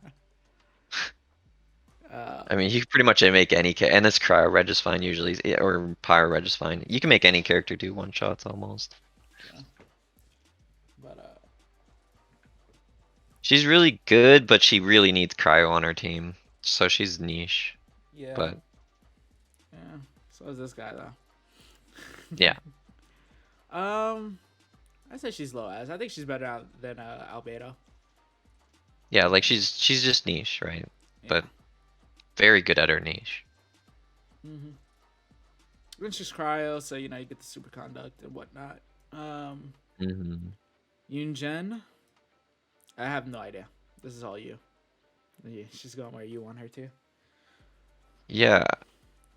[SPEAKER 1] um,
[SPEAKER 2] mean, you can pretty much make any and it's Cryo Regis-Fine usually, or Pyro Regis-Fine. You can make any character do one shots almost.
[SPEAKER 1] yeah. But
[SPEAKER 2] She's really good, but she really needs Cryo on her team, so she's niche.
[SPEAKER 1] yeah.
[SPEAKER 2] But
[SPEAKER 1] Yeah. So is this guy though.
[SPEAKER 2] yeah,
[SPEAKER 1] I say she's low as. I think she's better out than Albedo.
[SPEAKER 2] yeah, like she's just niche, right?
[SPEAKER 1] Yeah.
[SPEAKER 2] But very good at her niche.
[SPEAKER 1] Mm-hmm. It's just cryo, so you get the superconduct and whatnot.
[SPEAKER 2] Hmm.
[SPEAKER 1] Yunjen, I have no idea. This is all you. Yeah, she's going where you want her to.
[SPEAKER 2] Yeah,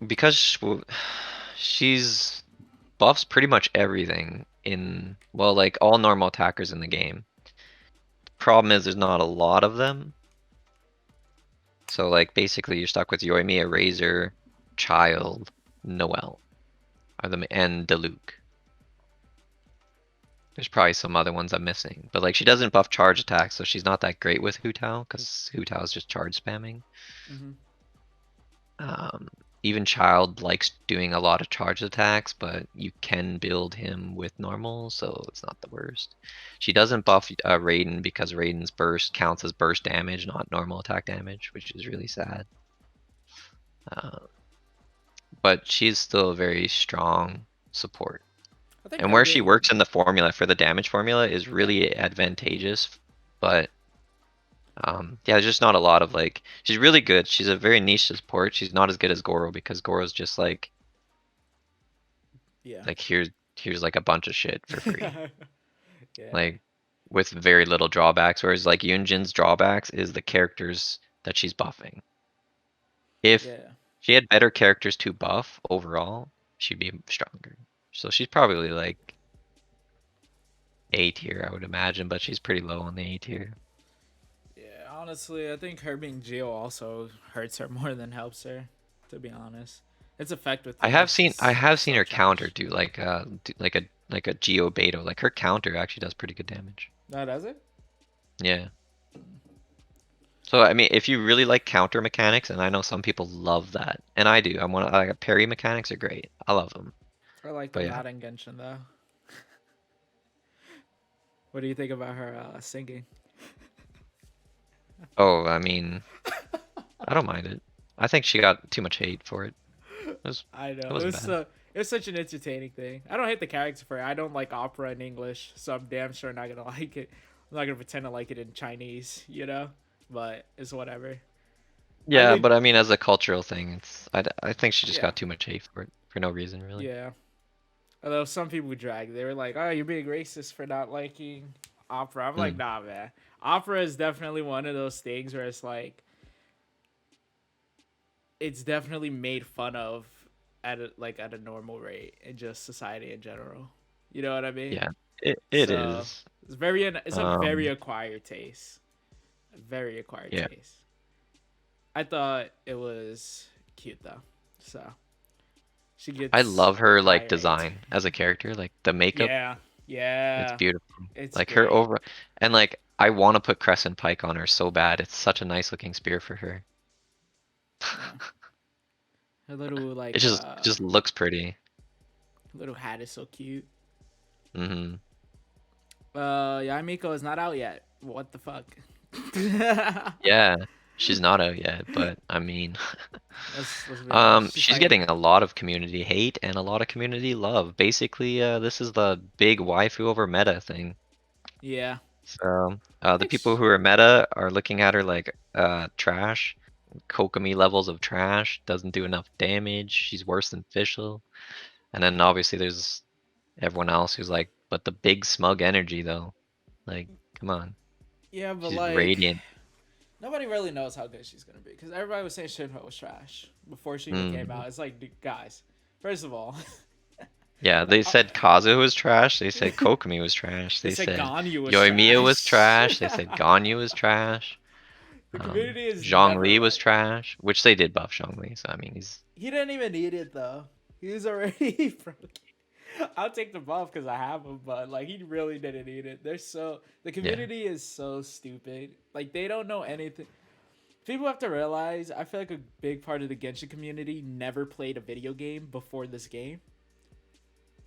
[SPEAKER 2] because she's buffs pretty much everything in, well, like all normal attackers in the game. Problem is there's not a lot of them. So like basically you're stuck with Yoimiya, Razor, Child, Noelle, and Diluc. There's probably some other ones I'm missing, but like she doesn't buff charge attacks, so she's not that great with Hu Tao because Hu Tao is just charge spamming.
[SPEAKER 1] Hmm.
[SPEAKER 2] Um, even Child likes doing a lot of charge attacks, but you can build him with normal, so it's not the worst. She doesn't buff Raiden because Raiden's burst counts as burst damage, not normal attack damage, which is really sad. Uh, but she's still a very strong support.
[SPEAKER 1] I think
[SPEAKER 2] And
[SPEAKER 1] her
[SPEAKER 2] where she
[SPEAKER 1] being
[SPEAKER 2] works in the formula for the damage formula is really advantageous, but yeah, there's just not a lot of like she's really good. She's a very niche support. She's not as good as Goro because Goro's just
[SPEAKER 1] yeah.
[SPEAKER 2] like here's like a bunch of shit for free.
[SPEAKER 1] Yeah.
[SPEAKER 2] Like with very little drawbacks, whereas like Yunjin's drawbacks is the characters that she's buffing. If
[SPEAKER 1] Yeah.
[SPEAKER 2] she had better characters to buff overall, she'd be stronger. So she's probably like A tier, I would imagine, but she's pretty low on the A tier.
[SPEAKER 1] Yeah, honestly, I think her being Geo also hurts her more than helps her, to be honest. Its effect with him is
[SPEAKER 2] I
[SPEAKER 1] just
[SPEAKER 2] have seen
[SPEAKER 1] so
[SPEAKER 2] her counter
[SPEAKER 1] trash.
[SPEAKER 2] do like a Geo Beto. Like her counter actually does pretty good damage.
[SPEAKER 1] No, does it?
[SPEAKER 2] Yeah. So I mean, if you really like counter mechanics, and I know some people love that, and I do. Like parry mechanics are great. I love them.
[SPEAKER 1] I like
[SPEAKER 2] But
[SPEAKER 1] them
[SPEAKER 2] yeah.
[SPEAKER 1] not in Genshin, though. What do you think about her singing?
[SPEAKER 2] Oh, I mean, I don't mind it. I think she got too much hate for it.
[SPEAKER 1] I
[SPEAKER 2] It
[SPEAKER 1] know.
[SPEAKER 2] wasn't bad.
[SPEAKER 1] It's such an entertaining thing. I don't hate the character for it. I don't like opera in English, so I'm damn sure not gonna like it. I'm not gonna pretend to like it in Chinese, you know? But it's whatever. I
[SPEAKER 2] Yeah,
[SPEAKER 1] think
[SPEAKER 2] but I mean, as a cultural thing, I think she just
[SPEAKER 1] yeah.
[SPEAKER 2] got too much hate for it for no reason really.
[SPEAKER 1] Yeah. Although some people drag, they were like, "Oh, you're being racist for not liking opera." I'm like,
[SPEAKER 2] Mm,
[SPEAKER 1] "Nah, man. Opera is definitely one of those things where it's like it's definitely made fun of at a normal rate in just society in general. You know what I mean?
[SPEAKER 2] yeah, it
[SPEAKER 1] So
[SPEAKER 2] is.
[SPEAKER 1] it's a very
[SPEAKER 2] Um,
[SPEAKER 1] acquired taste. A very acquired
[SPEAKER 2] yeah.
[SPEAKER 1] taste. I thought it was cute though. So she
[SPEAKER 2] I
[SPEAKER 1] gets
[SPEAKER 2] love her like
[SPEAKER 1] higher rate.
[SPEAKER 2] design as a character, like the makeup.
[SPEAKER 1] Yeah.
[SPEAKER 2] It's
[SPEAKER 1] Yeah.
[SPEAKER 2] beautiful.
[SPEAKER 1] It's
[SPEAKER 2] Like her
[SPEAKER 1] great.
[SPEAKER 2] over and like I want to put Crescent Pike on her so bad. It's such a nice looking spear for her.
[SPEAKER 1] Yeah. Her little
[SPEAKER 2] It just looks pretty.
[SPEAKER 1] little hat is so cute.
[SPEAKER 2] Hmm.
[SPEAKER 1] Yamiko is not out yet. What the fuck?
[SPEAKER 2] Yeah, she's not out yet, but I mean,
[SPEAKER 1] Let's be honest. She's
[SPEAKER 2] she's
[SPEAKER 1] like,
[SPEAKER 2] getting a lot of community hate and a lot of community love. Basically, this is the big waifu over meta thing.
[SPEAKER 1] yeah.
[SPEAKER 2] So, the
[SPEAKER 1] Like,
[SPEAKER 2] people who are meta are looking at her like, trash. Kokomi levels of trash, doesn't do enough damage. She's worse than Fischl. And then obviously there's everyone else who's like, but the big smug energy though. Like, come on.
[SPEAKER 1] yeah, but
[SPEAKER 2] She's
[SPEAKER 1] like,
[SPEAKER 2] radiant.
[SPEAKER 1] nobody really knows how good she's gonna be because everybody was saying Shinho was trash before she even came
[SPEAKER 2] Mm.
[SPEAKER 1] out. It's like, dude, guys, first of all,
[SPEAKER 2] Yeah, they
[SPEAKER 1] uh,
[SPEAKER 2] said Kazu was trash. They said Kokomi was trash.
[SPEAKER 1] they
[SPEAKER 2] They
[SPEAKER 1] said
[SPEAKER 2] said
[SPEAKER 1] Ganyu was
[SPEAKER 2] Yoimiya was
[SPEAKER 1] trash.
[SPEAKER 2] trash. They said Ganyu was trash.
[SPEAKER 1] The community is never
[SPEAKER 2] Zhongli was
[SPEAKER 1] like.
[SPEAKER 2] trash, which they did buff Zhongli. So I mean, he's
[SPEAKER 1] He didn't even need it though. He was already broken. I'll take the buff because I have him, but like he really didn't need it. The
[SPEAKER 2] yeah.
[SPEAKER 1] community is so stupid. Like they don't know anything. People have to realize. I feel like a big part of the Genshin community never played a video game before this game,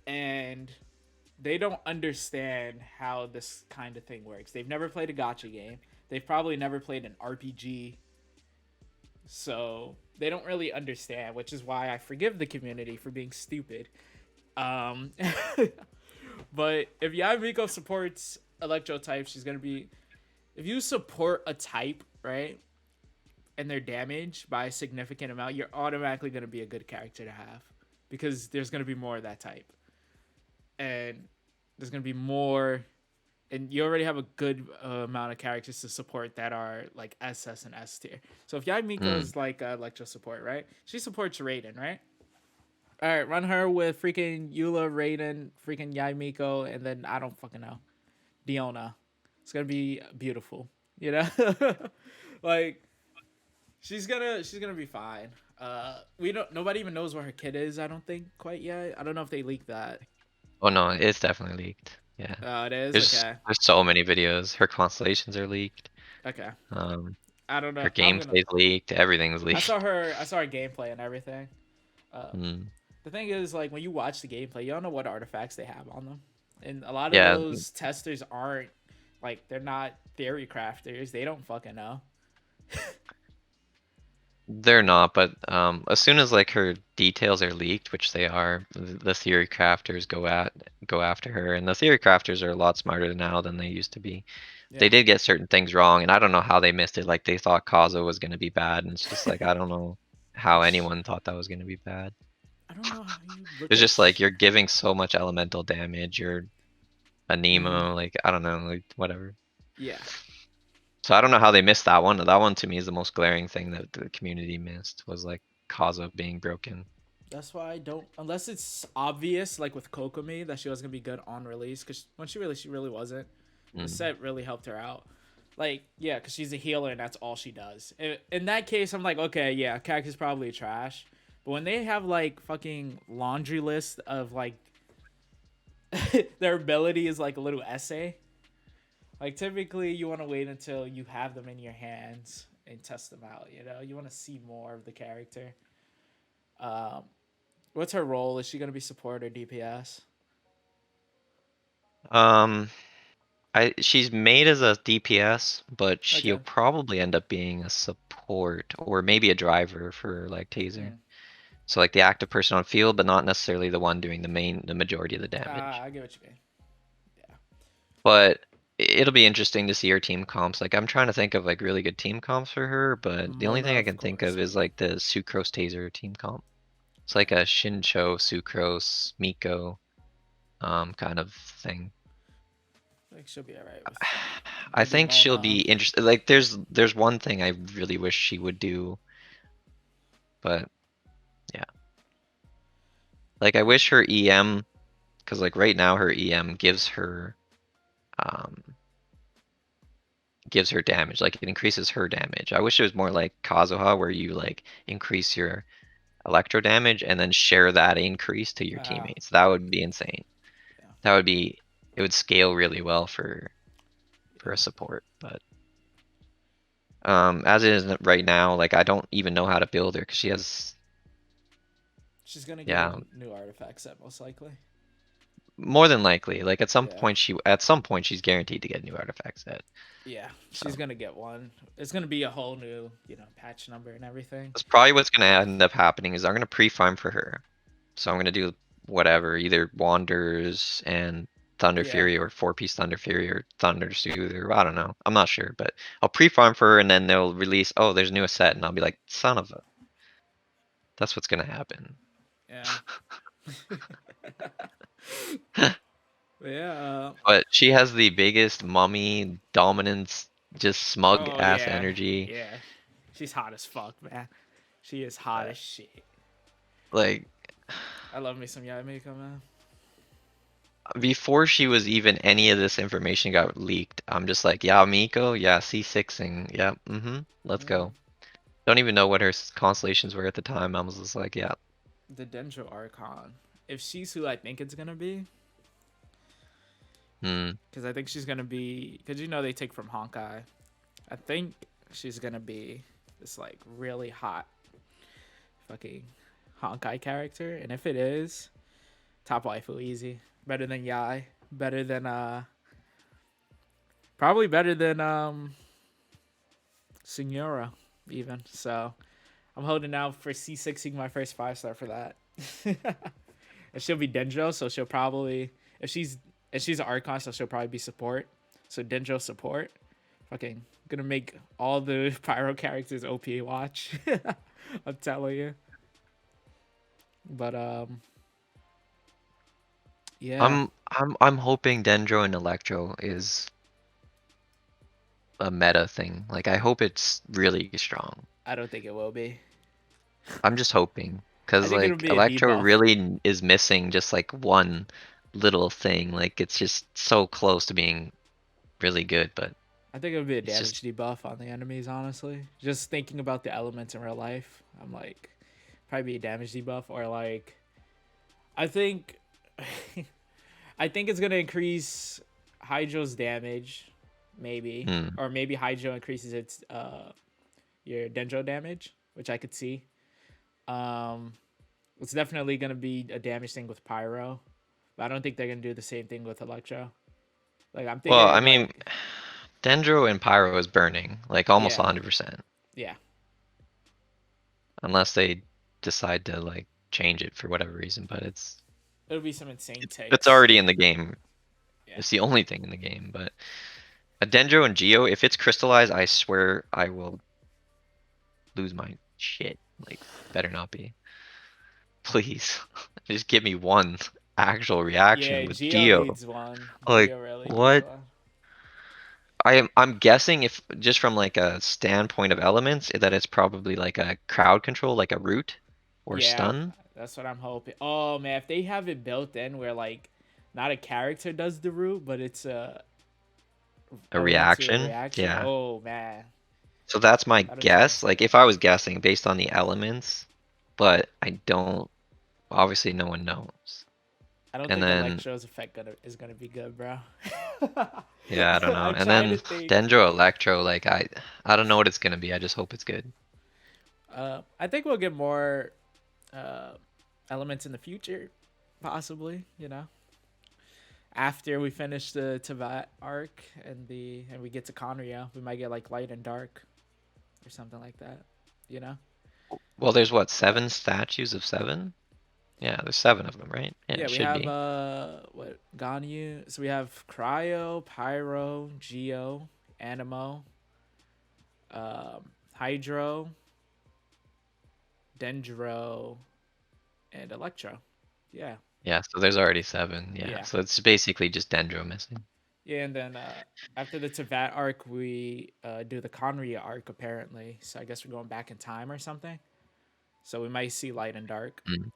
[SPEAKER 1] and they don't understand how this kind of thing works. They've never played a gotcha game. They've probably never played an RPG, so they don't really understand. Which is why I forgive the community for being stupid. Um, but if Yamiko supports electro type, she's gonna be. If you support a type, right, and their damage by a significant amount, you're automatically gonna be a good character to have because there's gonna be more of that type, and there's gonna be more. And you already have a good amount of characters to support that are like SS and S tier. So if Yamiko
[SPEAKER 2] Mm.
[SPEAKER 1] is like electro support, right? She supports Raiden, right? All right, run her with freaking Eula, Raiden, freaking Yaimiko, and then I don't fucking know, Diona. It's gonna be beautiful, you know. Like she's gonna be fine. We don't. Nobody even knows where her kid is. I don't think quite yet. I don't know if they leaked that.
[SPEAKER 2] Oh no, it's definitely leaked. Yeah.
[SPEAKER 1] Oh, it is?
[SPEAKER 2] There's
[SPEAKER 1] Okay.
[SPEAKER 2] there's so many videos. Her constellations are leaked.
[SPEAKER 1] Okay.
[SPEAKER 2] Um,
[SPEAKER 1] I don't know.
[SPEAKER 2] her
[SPEAKER 1] I'm gonna.
[SPEAKER 2] gameplay's leaked. Everything's
[SPEAKER 1] I saw
[SPEAKER 2] leaked.
[SPEAKER 1] her. I saw her gameplay and everything. Um,
[SPEAKER 2] Mm.
[SPEAKER 1] the thing is, like, when you watch the gameplay, you don't know what artifacts they have on them, and a lot of
[SPEAKER 2] Yeah,
[SPEAKER 1] those testers aren't like they're not theory crafters. They don't fucking know.
[SPEAKER 2] they're not, but as soon as like her details are leaked, which they are, the theory crafters go after her, and the theory crafters are a lot smarter now than they used to be. They
[SPEAKER 1] Yeah.
[SPEAKER 2] did get certain things wrong, and I don't know how they missed it. Like they thought Kazo was gonna be bad, and it's just like I don't know how anyone thought that was gonna be bad.
[SPEAKER 1] I don't know how you look
[SPEAKER 2] It's
[SPEAKER 1] at.
[SPEAKER 2] just like you're giving so much elemental damage. You're a Nemo, like I don't know, like whatever.
[SPEAKER 1] Yeah.
[SPEAKER 2] So I don't know how they missed that one. That one to me is the most glaring thing that the community missed was like Kazo being broken.
[SPEAKER 1] That's why I don't, unless it's obvious, like with Kokomi, that she was gonna be good on release. Cause when she really wasn't. The
[SPEAKER 2] Mm.
[SPEAKER 1] set really helped her out. Like, yeah, cause she's a healer and that's all she does. In that case, I'm like, okay, yeah, Cactus probably trash. But when they have like fucking laundry list of like their ability is like a little essay. Like typically, you want to wait until you have them in your hands and test them out. You know, you want to see more of the character. Um, what's her role? Is she gonna be support or DPS?
[SPEAKER 2] Um, she's made as a DPS, but she'll
[SPEAKER 1] Okay.
[SPEAKER 2] probably end up being a support or maybe a driver for like Taser.
[SPEAKER 1] Mm.
[SPEAKER 2] So like the active person on field, but not necessarily the one doing the majority of the damage.
[SPEAKER 1] I get what you mean. Yeah.
[SPEAKER 2] But it'll be interesting to see her team comps. Like I'm trying to think of like really good team comps for her, but the only
[SPEAKER 1] Mona,
[SPEAKER 2] thing I
[SPEAKER 1] of
[SPEAKER 2] can think
[SPEAKER 1] course,
[SPEAKER 2] of
[SPEAKER 1] but
[SPEAKER 2] is like the Sucrose Taser team comp. It's like a Shincho, Sucrose, Miko, kind of thing.
[SPEAKER 1] I think she'll be alright with
[SPEAKER 2] I
[SPEAKER 1] maybe
[SPEAKER 2] think she'll
[SPEAKER 1] Mona.
[SPEAKER 2] be interested. Like there's one thing I really wish she would do, but yeah. Like I wish her EM, because like right now her EM um gives her damage. Like it increases her damage. I wish it was more like Kazuha where you like increase your electro damage and then share that increase to your
[SPEAKER 1] Uh,
[SPEAKER 2] teammates. That would be insane.
[SPEAKER 1] yeah,
[SPEAKER 2] That would be it would scale really well for
[SPEAKER 1] yeah.
[SPEAKER 2] a support, but as it is right now, like I don't even know how to build her because she has
[SPEAKER 1] She's gonna get a
[SPEAKER 2] yeah,
[SPEAKER 1] new artifact set most likely.
[SPEAKER 2] more than likely. Like
[SPEAKER 1] Yeah,
[SPEAKER 2] at some point she's guaranteed to get a new artifact set.
[SPEAKER 1] yeah.
[SPEAKER 2] So
[SPEAKER 1] She's gonna get one. It's gonna be a whole new, patch number and everything.
[SPEAKER 2] that's probably what's gonna end up happening is I'm gonna pre-farm for her. So I'm gonna do whatever, either Wanders and Thunder
[SPEAKER 1] Yeah,
[SPEAKER 2] Fury or four-piece Thunder Fury or Thunder Soothe or I don't know. I'm not sure, but I'll pre-farm for her and then they'll release, oh, there's a new set, and I'll be like, son of a. That's what's gonna happen.
[SPEAKER 1] yeah, yeah.
[SPEAKER 2] But she has the biggest mommy dominance, just smug
[SPEAKER 1] Oh
[SPEAKER 2] ass
[SPEAKER 1] yeah,
[SPEAKER 2] energy.
[SPEAKER 1] yeah. She's hot as fuck, man. She is hot
[SPEAKER 2] Uh,
[SPEAKER 1] as shit.
[SPEAKER 2] Like
[SPEAKER 1] I love me some Yamiko, man.
[SPEAKER 2] before she was even any of this information got leaked, I'm just like, yeah, Miko, yeah, C6ing, yeah, let's
[SPEAKER 1] Mm.
[SPEAKER 2] go. Don't even know what her constellations were at the time. I was just like, yeah.
[SPEAKER 1] The Dendro Archon. If she's who I think it's gonna be,
[SPEAKER 2] Hmm.
[SPEAKER 1] because I think she's gonna be, because they take from Honkai. I think she's gonna be this like really hot fucking Honkai character, and if it is, top waifu easy, better than Yai, better than probably better than Signora even. So I'm holding out for C6ing my first 5-star for that. And she'll be Dendro, so she'll probably if she's an Archon, so she'll probably be support. So Dendro support. Fucking gonna make all the Pyro characters OP watch. I'm telling you. But yeah,
[SPEAKER 2] I'm hoping Dendro and Electro is a meta thing. Like I hope it's really strong.
[SPEAKER 1] I don't think it will be.
[SPEAKER 2] I'm just hoping.
[SPEAKER 1] I
[SPEAKER 2] Cause
[SPEAKER 1] think it'll
[SPEAKER 2] like
[SPEAKER 1] be a
[SPEAKER 2] Electro
[SPEAKER 1] debuff.
[SPEAKER 2] really is missing just like one little thing. Like it's just so close to being really good, but
[SPEAKER 1] I think it'll be a
[SPEAKER 2] it's just
[SPEAKER 1] damage debuff on the enemies, honestly. Just thinking about the elements in real life, I'm like, probably be a damage debuff, or like, I think I think it's gonna increase Hydro's damage, maybe,
[SPEAKER 2] Hmm.
[SPEAKER 1] or maybe Hydro increases its your Dendro damage, which I could see. Um, it's definitely gonna be a damage thing with Pyro, but I don't think they're gonna do the same thing with Electro. Like I'm
[SPEAKER 2] Well, I
[SPEAKER 1] thinking,
[SPEAKER 2] mean,
[SPEAKER 1] like
[SPEAKER 2] Dendro and Pyro is burning, like almost
[SPEAKER 1] yeah,
[SPEAKER 2] 100%,
[SPEAKER 1] yeah,
[SPEAKER 2] unless they decide to like change it for whatever reason. But
[SPEAKER 1] it'll be some insane
[SPEAKER 2] it's
[SPEAKER 1] takes.
[SPEAKER 2] already in the game.
[SPEAKER 1] Yeah,
[SPEAKER 2] It's the only thing in the game. But a Dendro and Geo, if it's crystallized, I swear I will lose my shit. Like, better not be. Please, just give me one actual reaction
[SPEAKER 1] yeah.
[SPEAKER 2] with
[SPEAKER 1] Geo
[SPEAKER 2] Geo.
[SPEAKER 1] needs one.
[SPEAKER 2] Like,
[SPEAKER 1] Geo really needs
[SPEAKER 2] what?
[SPEAKER 1] one.
[SPEAKER 2] I'm guessing if just from like a standpoint of elements that it's probably like a crowd control, like a root or
[SPEAKER 1] Yeah,
[SPEAKER 2] stun.
[SPEAKER 1] that's what I'm hoping. Oh man, if they have it built in where like not a character does the route, but it's a
[SPEAKER 2] A
[SPEAKER 1] element to a
[SPEAKER 2] reaction?
[SPEAKER 1] reaction.
[SPEAKER 2] Yeah.
[SPEAKER 1] Oh man,
[SPEAKER 2] So that's my
[SPEAKER 1] that'll change
[SPEAKER 2] guess. Like if
[SPEAKER 1] things.
[SPEAKER 2] I was guessing based on the elements, but I don't, obviously no one knows.
[SPEAKER 1] I don't
[SPEAKER 2] And
[SPEAKER 1] think
[SPEAKER 2] then
[SPEAKER 1] Electro's effect is gonna be good, bro.
[SPEAKER 2] yeah, I don't know.
[SPEAKER 1] I'm
[SPEAKER 2] And
[SPEAKER 1] trying to
[SPEAKER 2] then
[SPEAKER 1] think.
[SPEAKER 2] Dendro Electro, like I don't know what it's gonna be. I just hope it's good.
[SPEAKER 1] I think we'll get more uh, elements in the future, possibly. After we finish the Tavat arc and we get to Conrio, we might get like light and dark or something like that. You know.
[SPEAKER 2] Well, there's what,
[SPEAKER 1] But
[SPEAKER 2] 7 statues of 7? Yeah, there's 7 of them, right? Yeah,
[SPEAKER 1] yeah,
[SPEAKER 2] it
[SPEAKER 1] we
[SPEAKER 2] should
[SPEAKER 1] have
[SPEAKER 2] be.
[SPEAKER 1] what Ganyu. So we have Cryo, Pyro, Geo, Animo, Hydro, Dendro, and Electro. Yeah,
[SPEAKER 2] Yeah, so there's already 7. Yeah,
[SPEAKER 1] yeah,
[SPEAKER 2] so it's basically just Dendro missing.
[SPEAKER 1] yeah. And then after the Tavat arc, we do the Conria arc apparently. So I guess we're going back in time or something. So we might see light and dark.
[SPEAKER 2] Mm.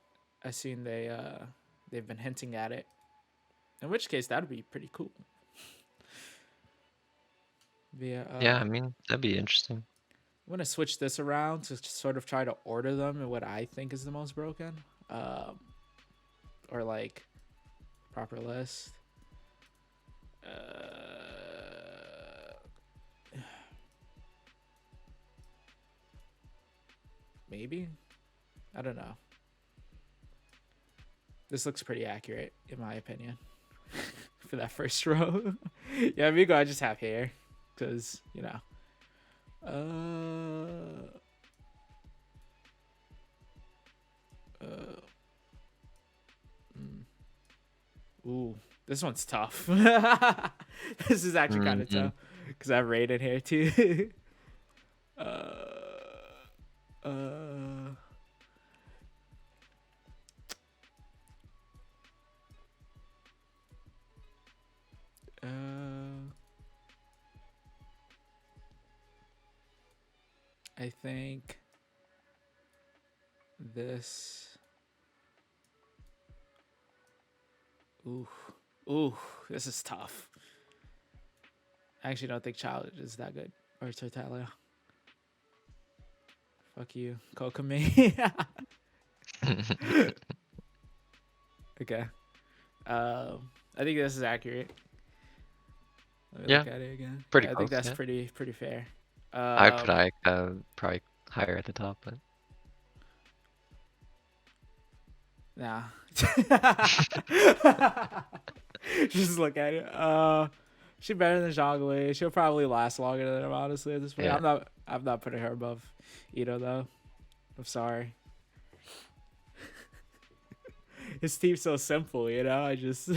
[SPEAKER 1] I seen they've been hinting at it. In which case, that'd be pretty cool. Yeah.
[SPEAKER 2] Yeah, I mean, that'd be interesting.
[SPEAKER 1] I'm gonna switch this around to sort of try to order them in what I think is the most broken, um, or like proper list. Maybe I don't know. This looks pretty accurate in my opinion for that first row. Yeah, Amigo, I just have hair because Uh, uh, ooh, this one's tough. This is actually kind of
[SPEAKER 2] Hmm.
[SPEAKER 1] tough because I have rated here too. uh, uh, uh, I think this. Ooh, ooh, this is tough. I actually don't think Challenge is that good or Tortellio. Fuck you, Kokame. Okay. I think this is accurate. Let me
[SPEAKER 2] Yeah,
[SPEAKER 1] look at it again.
[SPEAKER 2] pretty
[SPEAKER 1] Yeah, I think
[SPEAKER 2] close,
[SPEAKER 1] that's
[SPEAKER 2] yeah.
[SPEAKER 1] pretty fair.
[SPEAKER 2] I'd put I probably higher at the top, but
[SPEAKER 1] Nah. Just look at it. She better than Zhongli. She'll probably last longer than him, honestly, at this point.
[SPEAKER 2] yeah.
[SPEAKER 1] I'm not putting her above Ito though. I'm sorry. His team's so simple, I just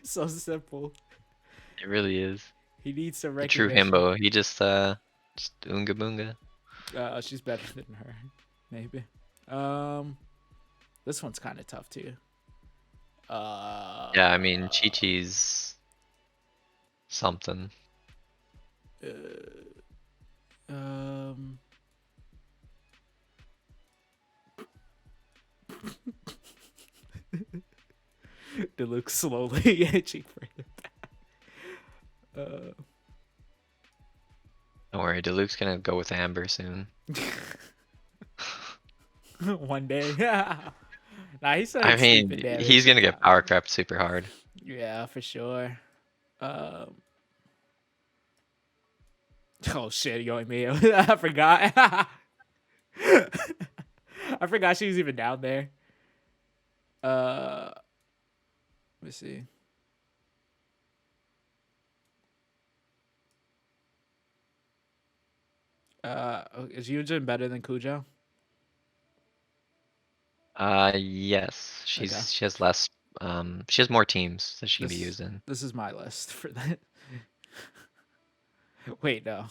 [SPEAKER 1] so simple.
[SPEAKER 2] It really is.
[SPEAKER 1] He needs some
[SPEAKER 2] The true
[SPEAKER 1] recognition.
[SPEAKER 2] himbo. He just oonga boonga.
[SPEAKER 1] She's better than her, maybe. This one's kind of tough too.
[SPEAKER 2] Yeah, I mean, Chi-Chi's something.
[SPEAKER 1] Um, Deluxe slowly edging further back.
[SPEAKER 2] Don't worry, Diluc's gonna go with Amber soon.
[SPEAKER 1] One day. Nah, he's
[SPEAKER 2] I
[SPEAKER 1] like stupid
[SPEAKER 2] mean,
[SPEAKER 1] damage
[SPEAKER 2] he's gonna get
[SPEAKER 1] sometimes.
[SPEAKER 2] power crept super hard.
[SPEAKER 1] Yeah, for sure. Um, oh shit, you and me. I forgot. I forgot she was even down there. Let me see. Is Yujin better than Kujo?
[SPEAKER 2] Yes.
[SPEAKER 1] Okay.
[SPEAKER 2] She has less she has more teams that she can be
[SPEAKER 1] This
[SPEAKER 2] used in.
[SPEAKER 1] this is my list for that. Wait, no.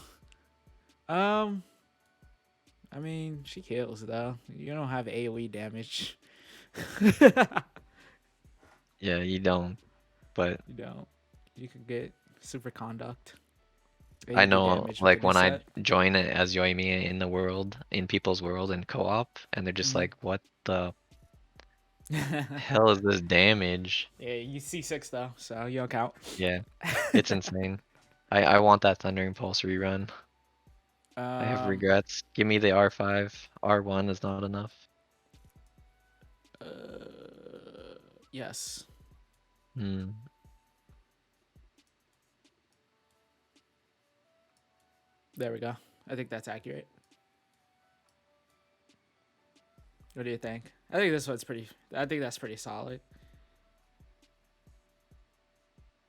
[SPEAKER 1] Um, I mean, she kills though. You don't have AoE damage. You
[SPEAKER 2] Yeah, you don't. But
[SPEAKER 1] don't. You can get super conduct.
[SPEAKER 2] I
[SPEAKER 1] 80
[SPEAKER 2] know
[SPEAKER 1] damage with the
[SPEAKER 2] like
[SPEAKER 1] new
[SPEAKER 2] when I
[SPEAKER 1] set.
[SPEAKER 2] join it as Yoimiya in the world, in people's world in co-op, and they're just
[SPEAKER 1] Mm.
[SPEAKER 2] like, what the hell is this damage?
[SPEAKER 1] Yeah, you C6 though, so you don't count.
[SPEAKER 2] Yeah, it's insane. I want that Thundering Pulse rerun. I have
[SPEAKER 1] um,
[SPEAKER 2] regrets. Give me the R5. R1 is not enough.
[SPEAKER 1] yes.
[SPEAKER 2] Hmm.
[SPEAKER 1] There we go. I think that's accurate. What do you think? I think this one's pretty. I think that's pretty solid.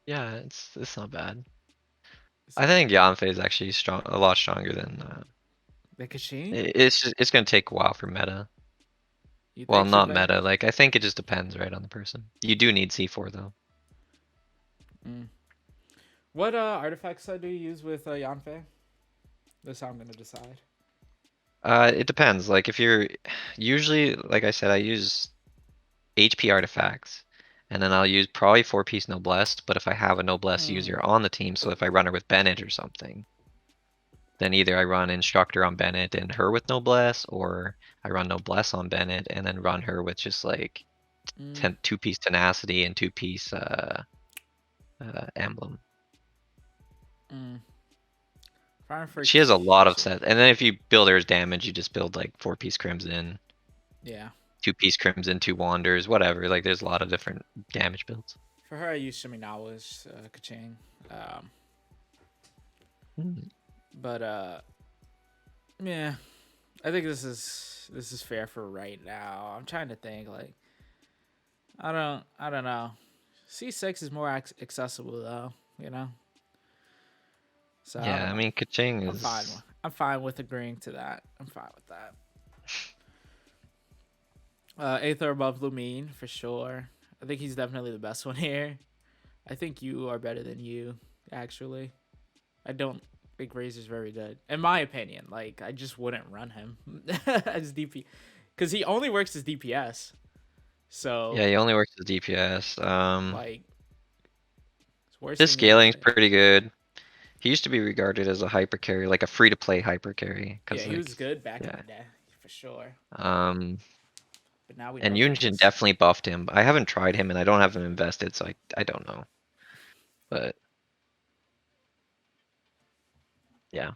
[SPEAKER 2] Yeah, it's not bad.
[SPEAKER 1] It's
[SPEAKER 2] I
[SPEAKER 1] not
[SPEAKER 2] think
[SPEAKER 1] bad.
[SPEAKER 2] Yanfei is actually strong, a lot stronger than.
[SPEAKER 1] The Kachine?
[SPEAKER 2] It's gonna take a while for meta.
[SPEAKER 1] You
[SPEAKER 2] Well,
[SPEAKER 1] think she's
[SPEAKER 2] not
[SPEAKER 1] better?
[SPEAKER 2] meta. Like I think it just depends, right, on the person. You do need C4 though.
[SPEAKER 1] Mm. What artifacts do you use with Yanfei? That's how I'm gonna decide.
[SPEAKER 2] It depends. Like if you're usually, like I said, I use HP artifacts, and then I'll use probably 4-piece Noblesse. But if I have a Noblesse
[SPEAKER 1] Mm.
[SPEAKER 2] user on the team, so if I run her with Bennett or something, then either I run Instructor on Bennett and her with Noblesse, or I run Noblesse on Bennett and then run her with just like
[SPEAKER 1] Mm.
[SPEAKER 2] 2-piece Tenacity and 2-piece Emblem.
[SPEAKER 1] Mm. Fire for
[SPEAKER 2] She has a lot of
[SPEAKER 1] Kachine.
[SPEAKER 2] sets, and then if you build her as damage, you just build like 4-piece Crimson,
[SPEAKER 1] Yeah.
[SPEAKER 2] 2-piece Crimson, 2 Wanders, whatever. Like there's a lot of different damage builds.
[SPEAKER 1] For her, I use Shiminawa's Kaching. Um,
[SPEAKER 2] Hmm.
[SPEAKER 1] but yeah, I think this is fair for right now. I'm trying to think like I don't know. C6 is more accessible though, you know. So I
[SPEAKER 2] Yeah,
[SPEAKER 1] don't
[SPEAKER 2] I
[SPEAKER 1] know.
[SPEAKER 2] mean, Kaching
[SPEAKER 1] I'm fine.
[SPEAKER 2] is.
[SPEAKER 1] I'm fine with agreeing to that. I'm fine with that. Aether above Lumine for sure. I think he's definitely the best one here. I think you are better than you, actually. I don't think Razor's very good, in my opinion. Like I just wouldn't run him as DP, because he only works as DPS.
[SPEAKER 2] Yeah,
[SPEAKER 1] So
[SPEAKER 2] he only works as DPS.
[SPEAKER 1] like it's worse
[SPEAKER 2] His
[SPEAKER 1] than your
[SPEAKER 2] scaling's pretty good. He used to be regarded as a hyper carry, like a free to play hyper carry,
[SPEAKER 1] yeah.
[SPEAKER 2] because
[SPEAKER 1] He was
[SPEAKER 2] like,
[SPEAKER 1] good back in
[SPEAKER 2] yeah.
[SPEAKER 1] the day for sure,
[SPEAKER 2] Um,
[SPEAKER 1] but now we
[SPEAKER 2] and
[SPEAKER 1] know
[SPEAKER 2] Yunjin
[SPEAKER 1] things.
[SPEAKER 2] definitely buffed him. I haven't tried him and I don't have him invested, so I don't know. But yeah,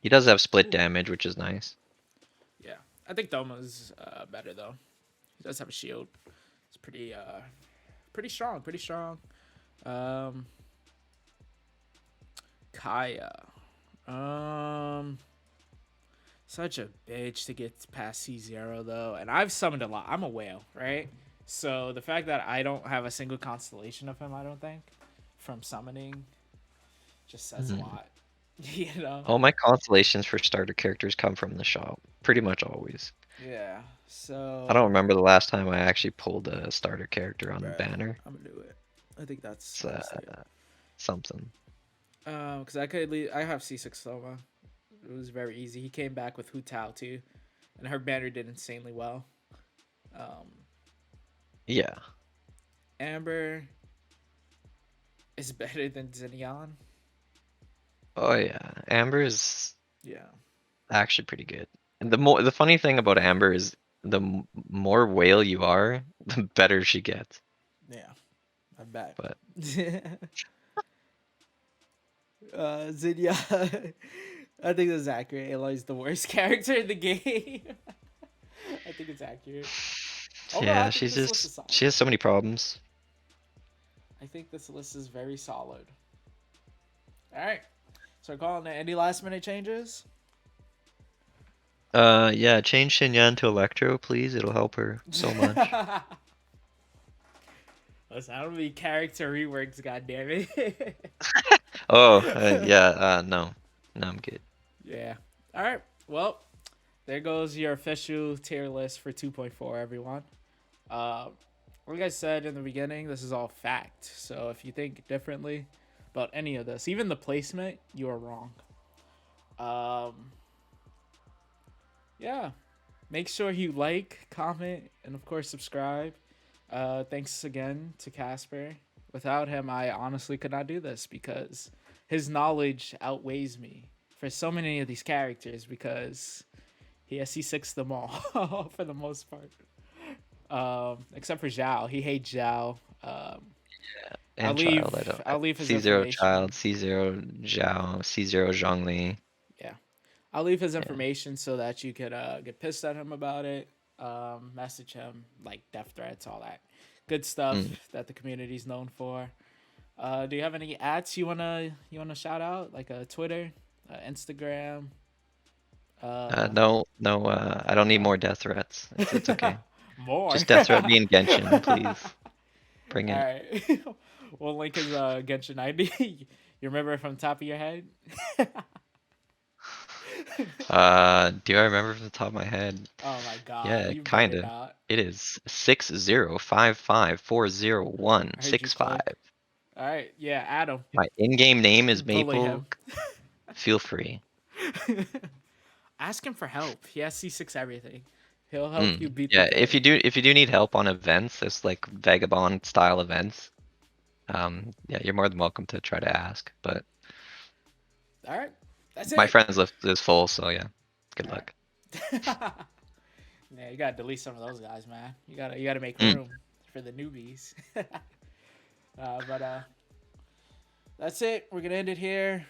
[SPEAKER 2] he does have split damage, which is nice.
[SPEAKER 1] Yeah, I think Doma's better though. He does have a shield. It's pretty strong. Pretty strong. Um, Kaya. Um, Such a bitch to get past C0 though, and I've summoned a lot. I'm a whale, right? So the fact that I don't have a single constellation of him, I don't think, from summoning, just says a
[SPEAKER 2] Mhm.
[SPEAKER 1] lot. You know?
[SPEAKER 2] All my constellations for starter characters come from the shop, pretty much always.
[SPEAKER 1] Yeah.
[SPEAKER 2] I don't
[SPEAKER 1] So,
[SPEAKER 2] remember the last time I actually pulled a starter character on
[SPEAKER 1] bruh,
[SPEAKER 2] banner.
[SPEAKER 1] I'm gonna do it. I think that's
[SPEAKER 2] It's
[SPEAKER 1] honestly it.
[SPEAKER 2] something.
[SPEAKER 1] Because I have C6 Soma. It was very easy. He came back with Hu Tao too, and her banner did insanely well. Um,
[SPEAKER 2] Yeah.
[SPEAKER 1] Amber is better than Xenion.
[SPEAKER 2] Oh yeah. Amber is
[SPEAKER 1] Yeah.
[SPEAKER 2] actually pretty good. And the funny thing about Amber is more whale you are, the better she gets.
[SPEAKER 1] Yeah. I bet.
[SPEAKER 2] But
[SPEAKER 1] Zinnia. I think that's accurate. Aloy's the worst character in the game. I think it's accurate. Overall, I
[SPEAKER 2] Yeah,
[SPEAKER 1] think this list is
[SPEAKER 2] she
[SPEAKER 1] solid.
[SPEAKER 2] has so many problems.
[SPEAKER 1] I think this list is very solid. All right. So calling it any last minute changes?
[SPEAKER 2] Yeah, change Xinyan to Electro, please. It'll help her so much.
[SPEAKER 1] Listen, I don't need character reworks, goddammit.
[SPEAKER 2] Oh, yeah, no. No, I'm good.
[SPEAKER 1] Yeah. All right. Well, there goes your official tier list for 2.4, everyone. Uh, like I said in the beginning, this is all fact. So if you think differently about any of this, even the placement, you are wrong. Um, yeah. Make sure you like, comment, and of course subscribe. Thanks again to Casper. Without him, I honestly could not do this because his knowledge outweighs me for so many of these characters because he has C6 them all for the most part. Except for Zhao. He hates Zhao.
[SPEAKER 2] And Child, I don't.
[SPEAKER 1] I'll leave his
[SPEAKER 2] C0
[SPEAKER 1] information.
[SPEAKER 2] Child, C0 Zhao, C0 Zhongli.
[SPEAKER 1] Yeah. I'll leave his
[SPEAKER 2] Yeah.
[SPEAKER 1] information so that you could get pissed at him about it. Message him like death threats, all that good stuff
[SPEAKER 2] Mm.
[SPEAKER 1] that the community's known for. Do you have any ads you wanna shout out like Twitter, Instagram?
[SPEAKER 2] No, no, I don't need
[SPEAKER 1] No.
[SPEAKER 2] more death threats. It's okay.
[SPEAKER 1] More.
[SPEAKER 2] Just death threat me in Genshin, please. Bring
[SPEAKER 1] All
[SPEAKER 2] it.
[SPEAKER 1] right. We'll link his Genshin ID. You remember it from the top of your head?
[SPEAKER 2] Do I remember from the top of my head?
[SPEAKER 1] Oh my god,
[SPEAKER 2] Yeah,
[SPEAKER 1] you better
[SPEAKER 2] kinda.
[SPEAKER 1] not.
[SPEAKER 2] It is 6055400165.
[SPEAKER 1] I heard you click. All right, yeah, Adam,
[SPEAKER 2] My in-game name is
[SPEAKER 1] bully
[SPEAKER 2] Maple.
[SPEAKER 1] him.
[SPEAKER 2] Feel free.
[SPEAKER 1] Ask him for help. He has C6 everything. He'll help you
[SPEAKER 2] Mm.
[SPEAKER 1] beat the
[SPEAKER 2] Yeah,
[SPEAKER 1] game.
[SPEAKER 2] if you do need help on events, there's like vagabond style events. Yeah, you're more than welcome to try to ask. But
[SPEAKER 1] All right, that's
[SPEAKER 2] my
[SPEAKER 1] it.
[SPEAKER 2] friends list is full, so yeah. Good
[SPEAKER 1] All
[SPEAKER 2] luck.
[SPEAKER 1] right. Yeah, you gotta delete some of those guys, man. You gotta make
[SPEAKER 2] Mm.
[SPEAKER 1] room for the newbies. But that's it. We're gonna end it here.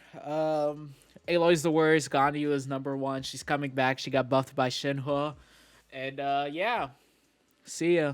[SPEAKER 1] Aloy's the worst. Ganyu is number one. She's coming back. She got buffed by Shinhua. And yeah, see ya.